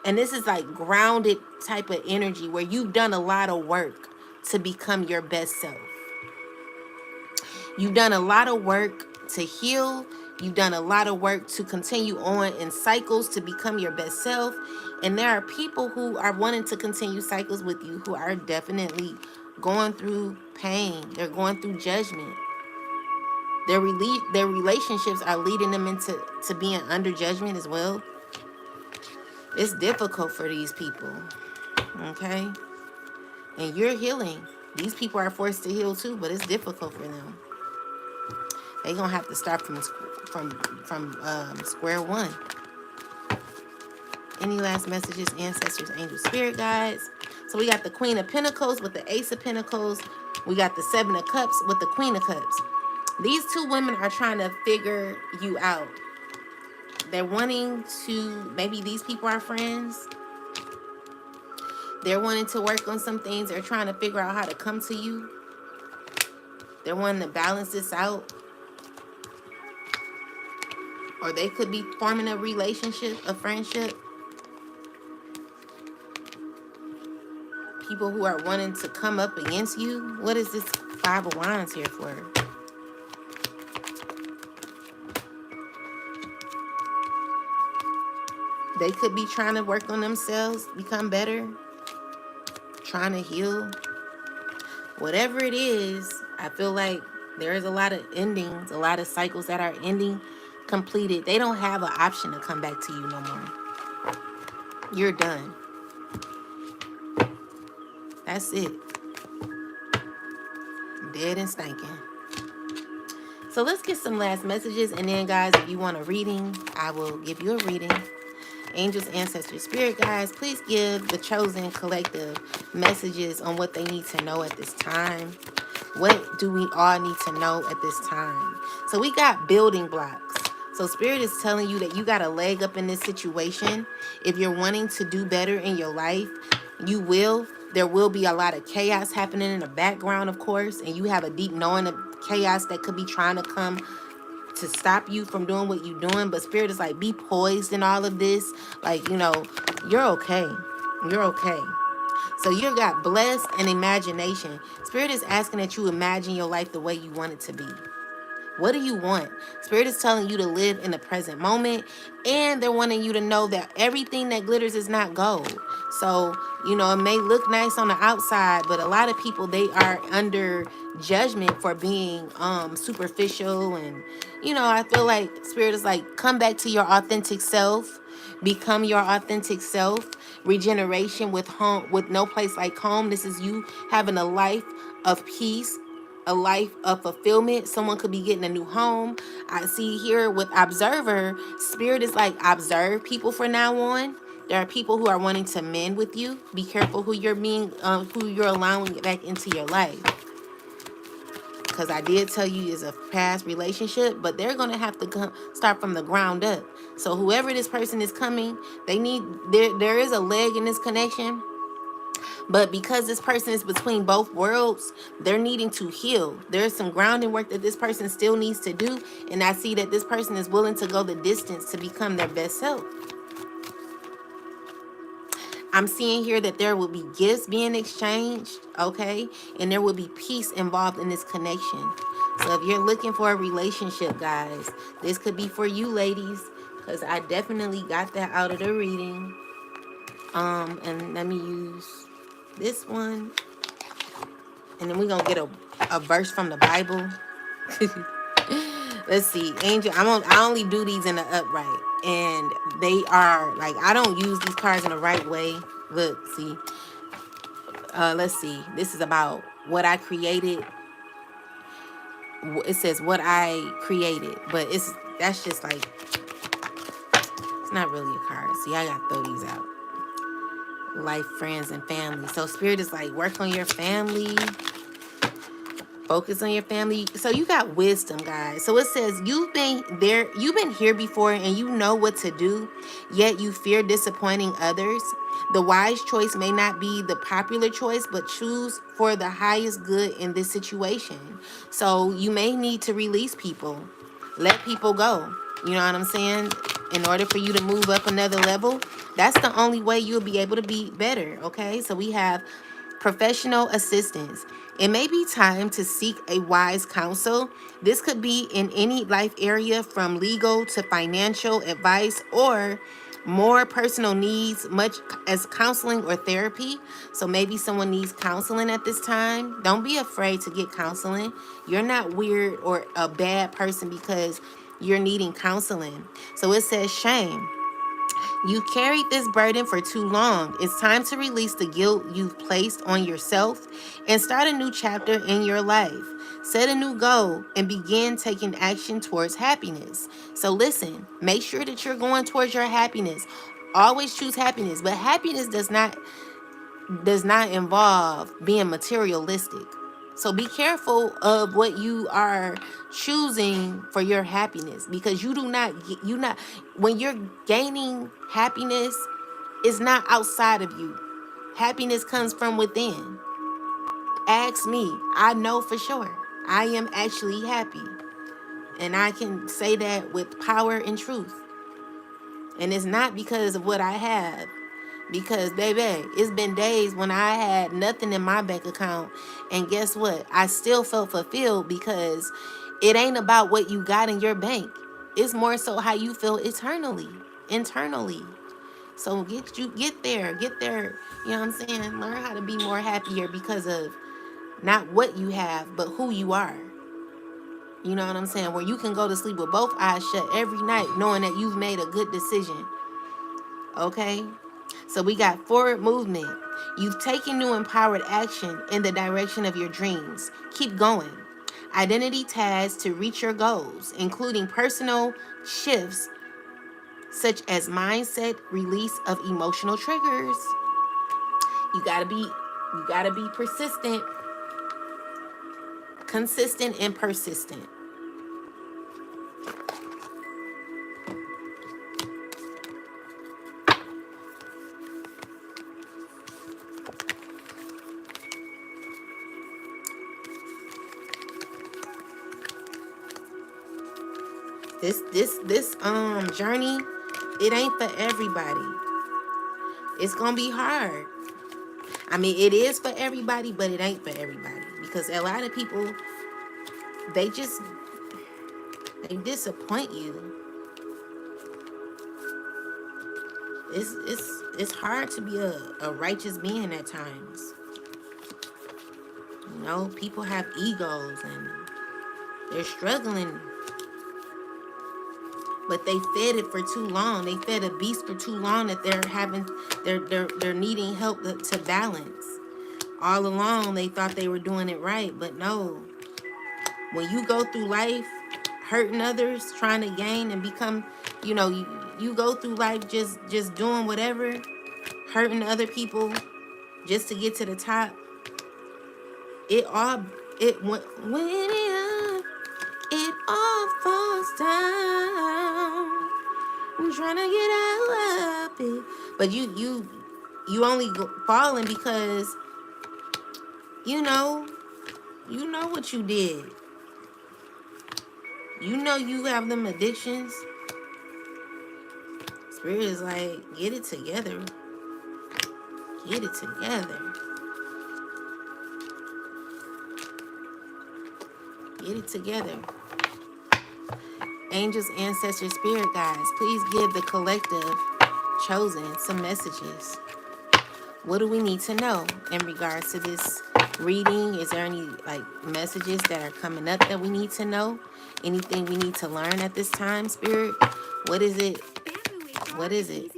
[SPEAKER 1] And this is like grounded type of energy where you've done a lot of work to become your best self. You've done a lot of work to heal. You've done a lot of work to continue on in cycles to become your best self. And there are people who are wanting to continue cycles with you who are definitely going through pain. They're going through judgment. Their relationships are leading them into being under judgment as well. It's difficult for these people. Okay? And you're healing. These people are forced to heal too, but it's difficult for them. They gonna have to start from square one. Any last messages, ancestors, angels, spirit guides? So we got the Queen of Pentacles with the Ace of Pentacles. We got the Seven of Cups with the Queen of Cups. These two women are trying to figure you out. They're wanting to, maybe these people are friends. They're wanting to work on some things. They're trying to figure out how to come to you. They're wanting to balance this out. Or they could be forming a relationship, a friendship. People who are wanting to come up against you. What is this Five of Wands here for? They could be trying to work on themselves, become better, trying to heal. Whatever it is, I feel like there is a lot of endings, a lot of cycles that are ending, completed. They don't have an option to come back to you no more. You're done. That's it. Dead and stinking. So let's get some last messages. And then, guys, if you want a reading, I will give you a reading. Angels, ancestors, spirit guides, please give the chosen collective messages on what they need to know at this time. What do we all need to know at this time? So we got building blocks. So spirit is telling you that you got a leg up in this situation. If you're wanting to do better in your life, you will. There will be a lot of chaos happening in the background, of course, and you have a deep knowing of chaos that could be trying to come to stop you from doing what you're doing. But spirit is like, be poised in all of this. Like, you know, you're okay. You're okay. So you got blessed and imagination. Spirit is asking that you imagine your life the way you want it to be. What do you want? Spirit is telling you to live in the present moment, and they're wanting you to know that everything that glitters is not gold. So, you know, it may look nice on the outside, but a lot of people, they are under judgment for being superficial. And, you know, I feel like Spirit is like, come back to your authentic self. Become your authentic self. Regeneration with home, with no place like home. This is you having a life of peace, a life of fulfillment. Someone could be getting a new home. I see here with observer, spirit is like, observe people from now on. There are people who are wanting to mend with you. Be careful who you're who you're allowing back into your life. Because I did tell you is a past relationship, but they're going to have to start from the ground up. So whoever this person is coming, they need, there is a leg in this connection. But because this person is between both worlds, they're needing to heal. There's some grounding work that this person still needs to do. And I see that this person is willing to go the distance to become their best self. I'm seeing here that there will be gifts being exchanged, okay? And there will be peace involved in this connection. So if you're looking for a relationship, guys, this could be for you ladies, because I definitely got that out of the reading. And let me use this one. And then we're going to get a verse from the Bible. Let's see. Angel, I only do these in the upright. And they are, like, I don't use these cards in the right way. Look, see. Let's see. This is about what I created. It says what I created. But that's just like, it's not really a card. See, I got to throw these out. Life, friends, and family. So spirit is like, work on your family. Focus on your family. So you got wisdom, guys. So it says you've been here before, and you know what to do, yet you fear disappointing others. The wise choice may not be the popular choice, but choose for the highest good in this situation. So you may need to release people. Let people go. You know what I'm saying? In order for you to move up another level, that's the only way you'll be able to be better, okay? So we have professional assistance. It may be time to seek a wise counsel. This could be in any life area, from legal to financial advice, or more personal needs, much as counseling or therapy. So maybe someone needs counseling at this time. Don't be afraid to get counseling. You're not weird or a bad person because you're needing counseling. So it says shame. You carried this burden for too long. It's time to release the guilt you've placed on yourself and start a new chapter in your life. Set a new goal and begin taking action towards happiness. So listen, make sure that you're going towards your happiness. Always choose happiness, but happiness does not involve being materialistic. So be careful of what you are choosing for your happiness, because you not when you're gaining happiness, it's not outside of you. Happiness comes from within. Ask me. I know for sure. I am actually happy. And I can say that with power and truth. And it's not because of what I have. Because, baby, it's been days when I had nothing in my bank account. And guess what? I still felt fulfilled, because it ain't about what you got in your bank. It's more so how you feel internally. So get there. You know what I'm saying? Learn how to be more happier because of not what you have, but who you are. You know what I'm saying? Where you can go to sleep with both eyes shut every night knowing that you've made a good decision. Okay? So we got forward movement. You've taken new empowered action in the direction of your dreams. Keep going. Identity tasks to reach your goals, including personal shifts such as mindset, release of emotional triggers. You gotta be persistent, consistent, and persistent. This journey, it ain't for everybody. It's gonna be hard. I mean, it is for everybody, but it ain't for everybody, because a lot of people, they just they disappoint you. It's hard to be a righteous being at times. You know, people have egos and they're struggling, but they fed it for too long. They fed a beast for too long that they're needing help to balance. All along they thought they were doing it right, but no. When you go through life hurting others, trying to gain and become, you go through life just doing whatever, hurting other people just to get to the top. It all it all falls down. I'm trying to get out of it, but you only falling because you know what you did. You know you have them addictions. Spirit is like, get it together. Get it together. Get it together. Angels, ancestors, spirit guides, please give the collective chosen some messages. What do we need to know in regards to this reading? Is there any messages that are coming up that we need to know? Anything we need to learn at this time, Spirit? What is it? What is it?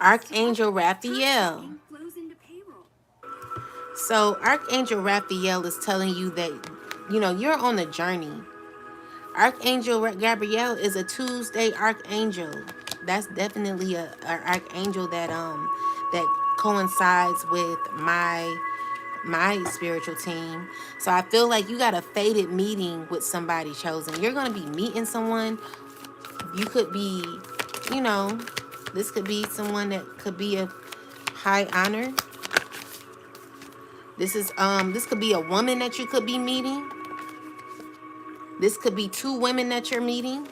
[SPEAKER 1] Archangel Raphael. So Archangel Raphael is telling you that, you're on a journey. Archangel Gabriel is a Tuesday archangel. That's definitely a archangel that coincides with my spiritual team. So I feel like you got a fated meeting with somebody chosen. You're going to be meeting someone. You could be, this could be someone that could be of high honor. This could be a woman that you could be meeting. This could be two women that you're meeting.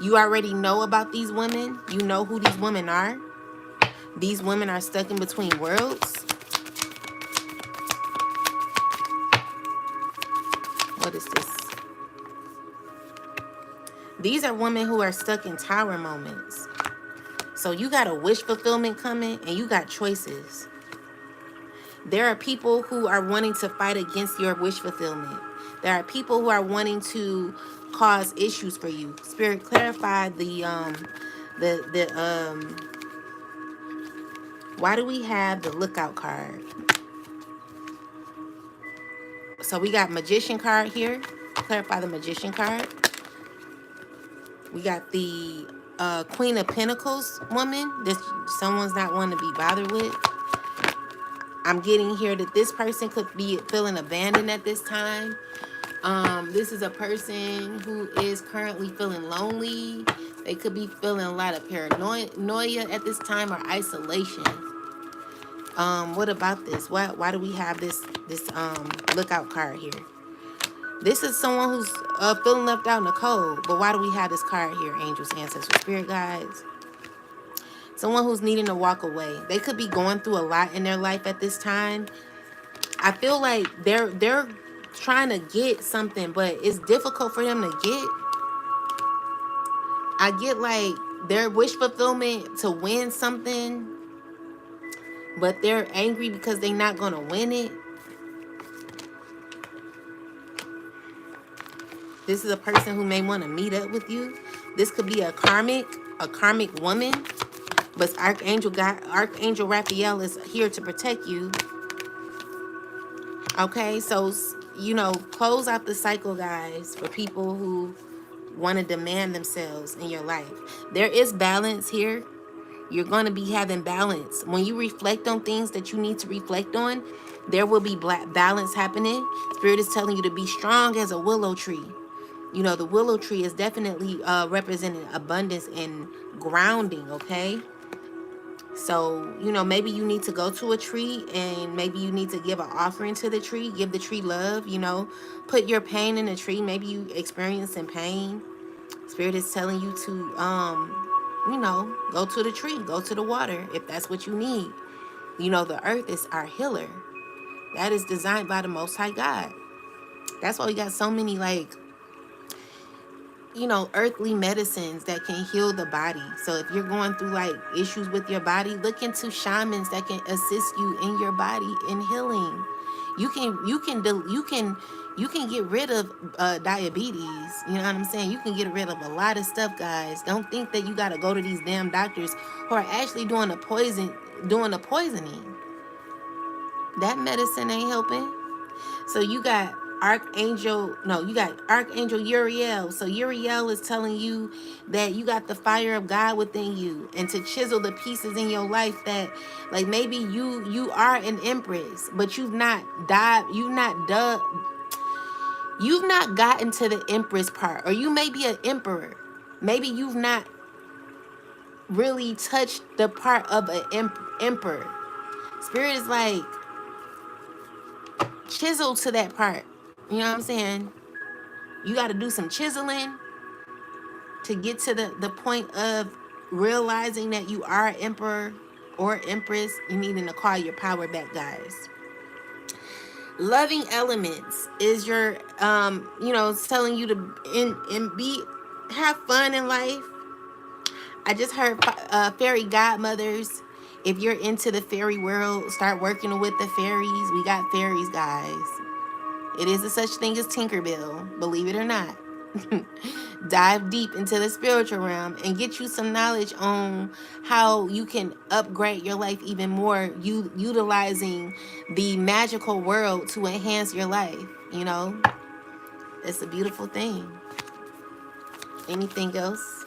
[SPEAKER 1] You already know about these women. You know who these women are. These women are stuck in between worlds. What is this? These are women who are stuck in tower moments. So you got a wish fulfillment coming and you got choices. There are people who are wanting to fight against your wish fulfillment. There are people who are wanting to cause issues for you. Spirit, clarify why do we have the lookout card? So we got Magician card here. Clarify the Magician card. We got the Queen of Pentacles woman. This someone's not one to be bothered with. I'm getting here that this person could be feeling abandoned at this time. This is a person who is currently feeling lonely. They could be feeling a lot of paranoia at this time, or isolation. What about this? Why do we have this lookout card here? This is someone who's feeling left out in the cold. But why do we have this card here? Angels, ancestors, spirit guides. Someone who's needing to walk away. They could be going through a lot in their life at this time. I feel like they're trying to get something, but it's difficult for them to get. I get like their wish fulfillment to win something, but they're angry because they're not gonna win it. This is a person who may want to meet up with you. This could be a karmic woman. But Archangel Raphael is here to protect you. Okay, so close out the cycle, guys, for people who want to demand themselves in your life. There is balance here. You're going to be having balance. When you reflect on things that you need to reflect on, there will be balance happening. Spirit is telling you to be strong as a willow tree. The willow tree is definitely representing abundance and grounding, okay? So, maybe you need to go to a tree, and maybe you need to give an offering to the tree, give the tree love, put your pain in the tree. Maybe you experiencing pain. Spirit is telling you to, go to the tree, go to the water if that's what you need. The earth is our healer. That is designed by the Most High God. That's why we got so many, earthly medicines that can heal the body. So if you're going through issues with your body, look into shamans that can assist you in your body in healing. You can get rid of diabetes. You know what I'm saying? You can get rid of a lot of stuff, guys. Don't think that you got to go to these damn doctors who are actually doing the poisoning. That medicine ain't helping. So you got Archangel Uriel. So Uriel is telling you that you got the fire of God within you, and to chisel the pieces in your life that, maybe you are an empress, but you've not gotten to the empress part, or you may be an emperor. Maybe you've not really touched the part of an emperor. Spirit is chisel to that part. You know what I'm saying? You got to do some chiseling to get to the point of realizing that you are emperor or empress. You needing to call your power back, guys. Loving elements is your it's telling you to have fun in life. I just heard fairy godmothers. If you're into the fairy world, start working with the fairies. We got fairies, guys. It is a such thing as Tinkerbell, believe it or not. Dive deep into the spiritual realm and get you some knowledge on how you can upgrade your life even more, utilizing the magical world to enhance your life. It's a beautiful thing. Anything else?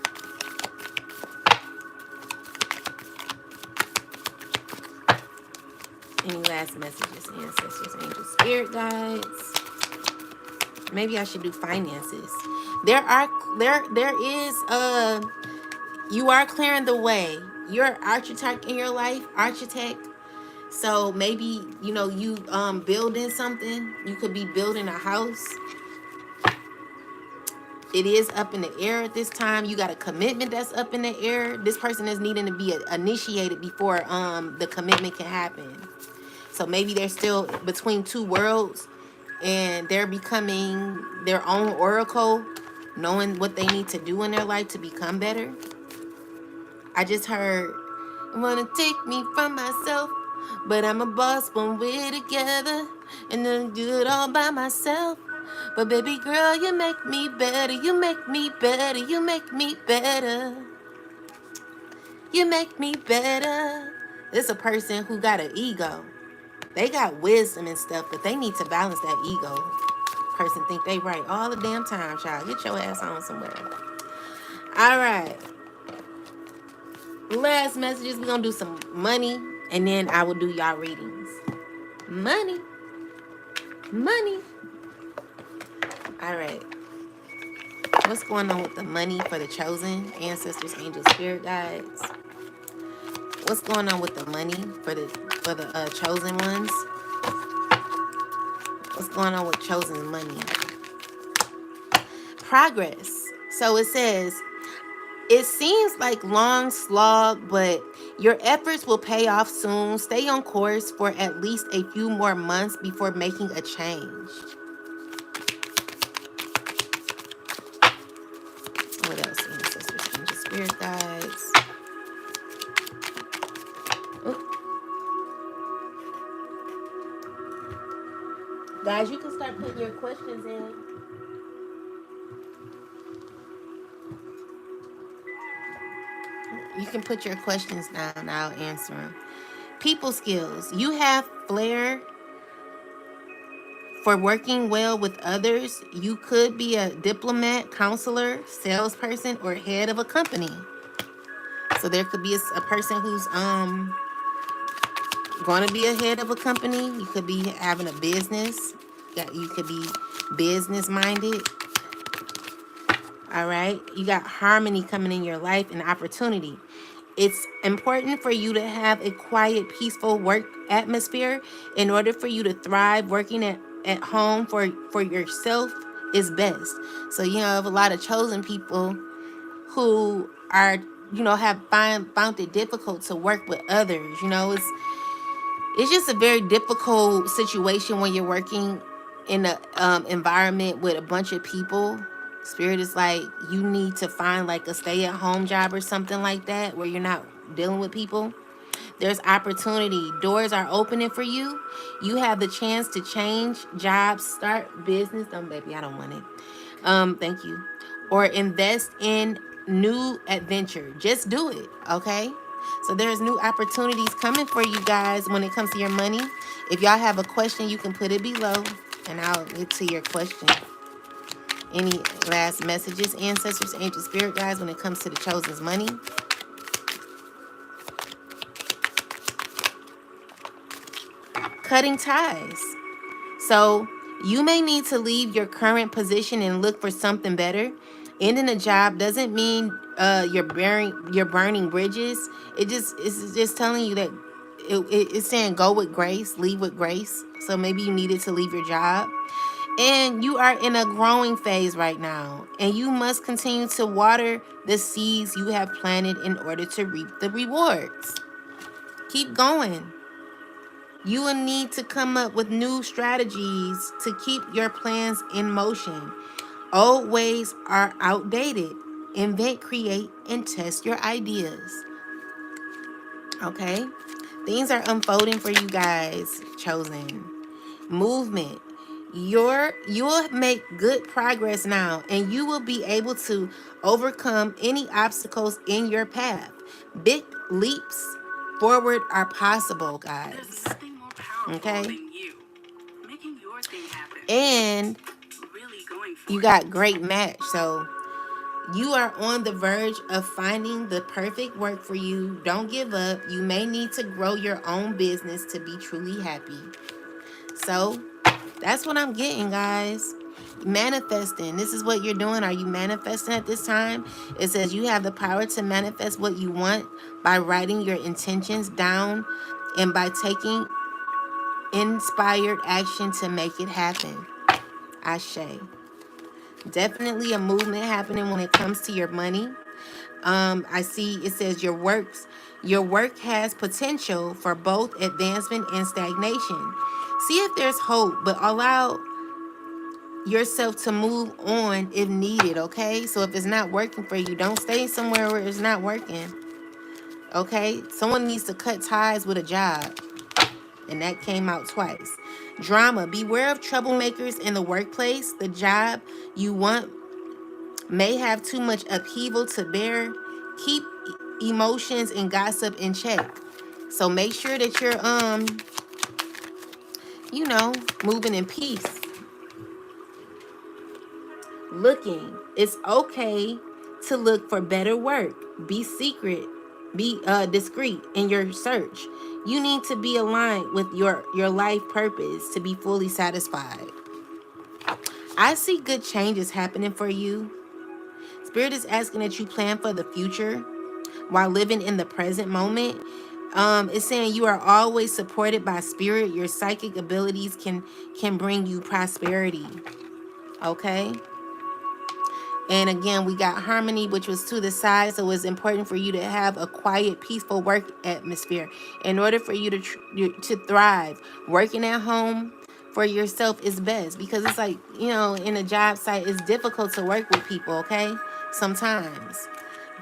[SPEAKER 1] Any last messages, ancestors, angels, spirit guides? Maybe I should do finances. There is you are clearing the way. You're an architect in your life, So maybe you building something. You could be building a house. It is up in the air at this time. You got a commitment that's up in the air. This person is needing to be initiated before the commitment can happen. So maybe they're still between two worlds, and they're becoming their own oracle, knowing what they need to do in their life to become better. I just heard, wanna take me from myself, but I'm a boss when we're together, and then do it all by myself. But baby girl, you make me better, you make me better, you make me better. You make me better. It's a person who got an ego. They got wisdom and stuff, but they need to balance that ego. Person think they right all the damn time, child. Get your ass on somewhere. All right. Last messages. We're going to do some money, and then I will do y'all readings. Money. Money. All right. What's going on with the money for the chosen? Ancestors, angels, spirit guides. What's going on with the money for the chosen ones? What's going on with chosen money? Progress. So it says, it seems like long slog, but your efforts will pay off soon. Stay on course for at least a few more months before making a change. What else? Ancestors, angels, spirit guides. Ooh. Guys, you can start putting your questions in. You can put your questions down and I'll answer them. People skills. You have flair for working well with others. You could be a diplomat, counselor, salesperson, or head of a company. So there could be a person who's going to be a head of a company. You could be having a business. You could be business minded. All right. You got harmony coming in your life and opportunity. It's important for you to have a quiet, peaceful work atmosphere in order for you to thrive. Working at home for yourself is best. So, you have a lot of chosen people who are, have found it difficult to work with others. It's just a very difficult situation when you're working in an environment with a bunch of people. Spirit is like, you need to find like a stay-at-home job or something like that where you're not dealing with people. There's opportunity. Doors are opening for you. You have the chance to change jobs, start business. Oh, baby, I don't want it. Thank you. Or invest in new adventure. Just do it, okay? So there's new opportunities coming for you guys when it comes to your money. If y'all have a question, you can put it below, and I'll get to your question. Any last messages, ancestors, angels, spirit guides, when it comes to the chosen's money? Cutting ties. So you may need to leave your current position and look for something better. Ending a job doesn't mean you're burning bridges. It's just telling you that it's saying go with grace, leave with grace. So maybe you needed to leave your job. And you are in a growing phase right now, and you must continue to water the seeds you have planted in order to reap the rewards. Keep going. You will need to come up with new strategies to keep your plans in motion. Old ways are outdated. Invent, create, and test your ideas. Okay? Things are unfolding for you guys, chosen. Movement. You'll make good progress now, and you will be able to overcome any obstacles in your path. Big leaps forward are possible, guys.
[SPEAKER 2] There's nothing more powerful
[SPEAKER 1] Okay?
[SPEAKER 2] than you. Making your thing happen.
[SPEAKER 1] And
[SPEAKER 2] Really going for
[SPEAKER 1] you
[SPEAKER 2] it.
[SPEAKER 1] got great match. So you are on the verge of finding the perfect work for you. Don't give up. You may need to grow your own business to be truly happy. So that's what I'm getting, guys. Manifesting. This is what you're doing. Are you manifesting at this time? It says you have the power to manifest what you want by writing your intentions down and by taking inspired action to make it happen. Ashe. Definitely a movement happening when it comes to your money. I see it says your work has potential for both advancement and stagnation. See if there's hope, but allow yourself to move on if needed, okay? So if it's not working for you, don't stay somewhere where it's not working, okay? Someone needs to cut ties with a job, and that came out twice. Drama. Beware of troublemakers in the workplace. The job you want may have too much upheaval to bear. Keep emotions and gossip in check. So make sure that you're you know, moving in peace. Looking. It's okay to look for better work. Be secret. Be discreet in your search. You need to be aligned with your life purpose to be fully satisfied. I see good changes happening for you. Spirit is asking that you plan for the future while living in the present moment. It's saying you are always supported by spirit. Your psychic abilities can bring you prosperity. Okay. And again, we got harmony, which was to the side. So it's important for you to have a quiet, peaceful work atmosphere in order for you to thrive. Working at home for yourself is best, because it's like, you know, in a job site, it's difficult to work with people. Okay, sometimes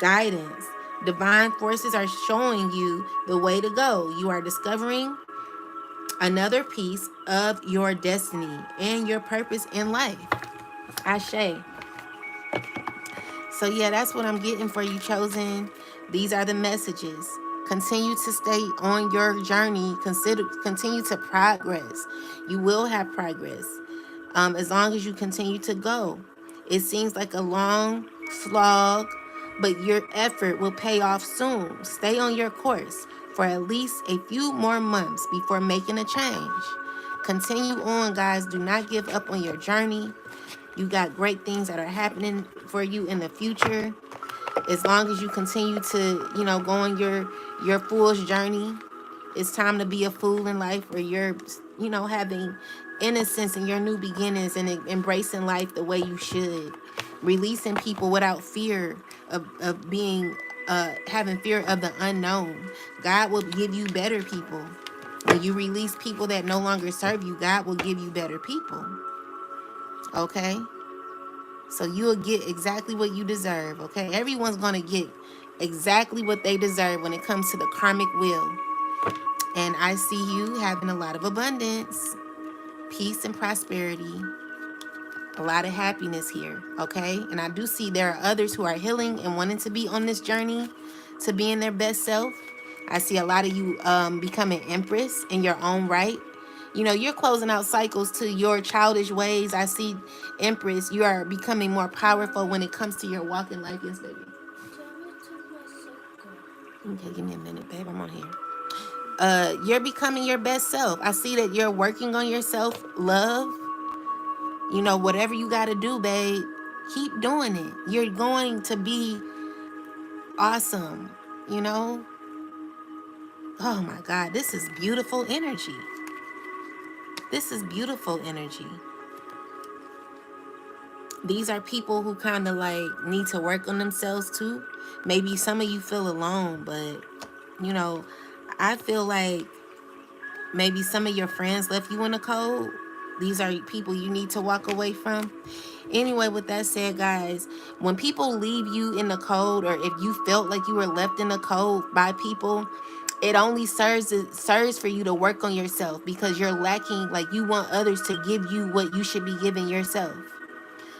[SPEAKER 1] guidance, divine forces are showing you the way to go. You are discovering another piece of your destiny and your purpose in life. Ashe. So yeah, that's what I'm getting for you, chosen. These are the messages. Continue to stay on your journey. Continue to progress. You will have progress. As long as you continue to go. It seems like a long slog, but your effort will pay off soon. Stay on your course for at least a few more months before making a change. Continue on, guys. Do not give up on your journey. You got great things that are happening for you in the future. As long as you continue to, you know, go on your fool's journey. It's time to be a fool in life, where you're, you know, having innocence in your new beginnings and embracing life the way you should. Releasing people without fear of being, having fear of the unknown. God will give you better people. When you release people that no longer serve you, God will give you better people. Okay? So you'll get exactly what you deserve, okay? Everyone's going to get exactly what they deserve when it comes to the karmic wheel. And I see you having a lot of abundance, peace, and prosperity, a lot of happiness here, okay? And I do see there are others who are healing and wanting to be on this journey to being their best self. I see a lot of you becoming empress in your own right. You know, you're closing out cycles to your childish ways. I see empress, you are becoming more powerful when it comes to your walk in life. Yes, baby. Okay, give me a minute, babe. I'm on here. You're becoming your best self. I see that you're working on yourself, love. You know, whatever you got to do, babe, keep doing it. You're going to be awesome, you know? Oh my God, this is beautiful energy. This is beautiful energy. These are people who kind of like need to work on themselves too. Maybe some of you feel alone, but you know, I feel like maybe some of your friends left you in the cold. These are people you need to walk away from. Anyway, with that said, guys, when people leave you in the cold, or if you felt like you were left in the cold by people, it only serves for you to work on yourself, because you're lacking. Like, you want others to give you what you should be giving yourself.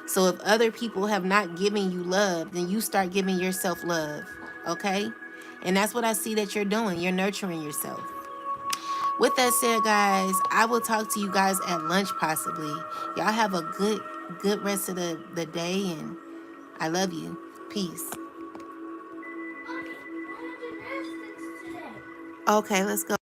[SPEAKER 1] So if other people have not given you love, then you start giving yourself love. Okay? And that's what I see that you're doing. You're nurturing yourself. With that said, guys, I will talk to you guys at lunch possibly. Y'all have a good rest of the day, and I love you. Peace. Okay, let's go.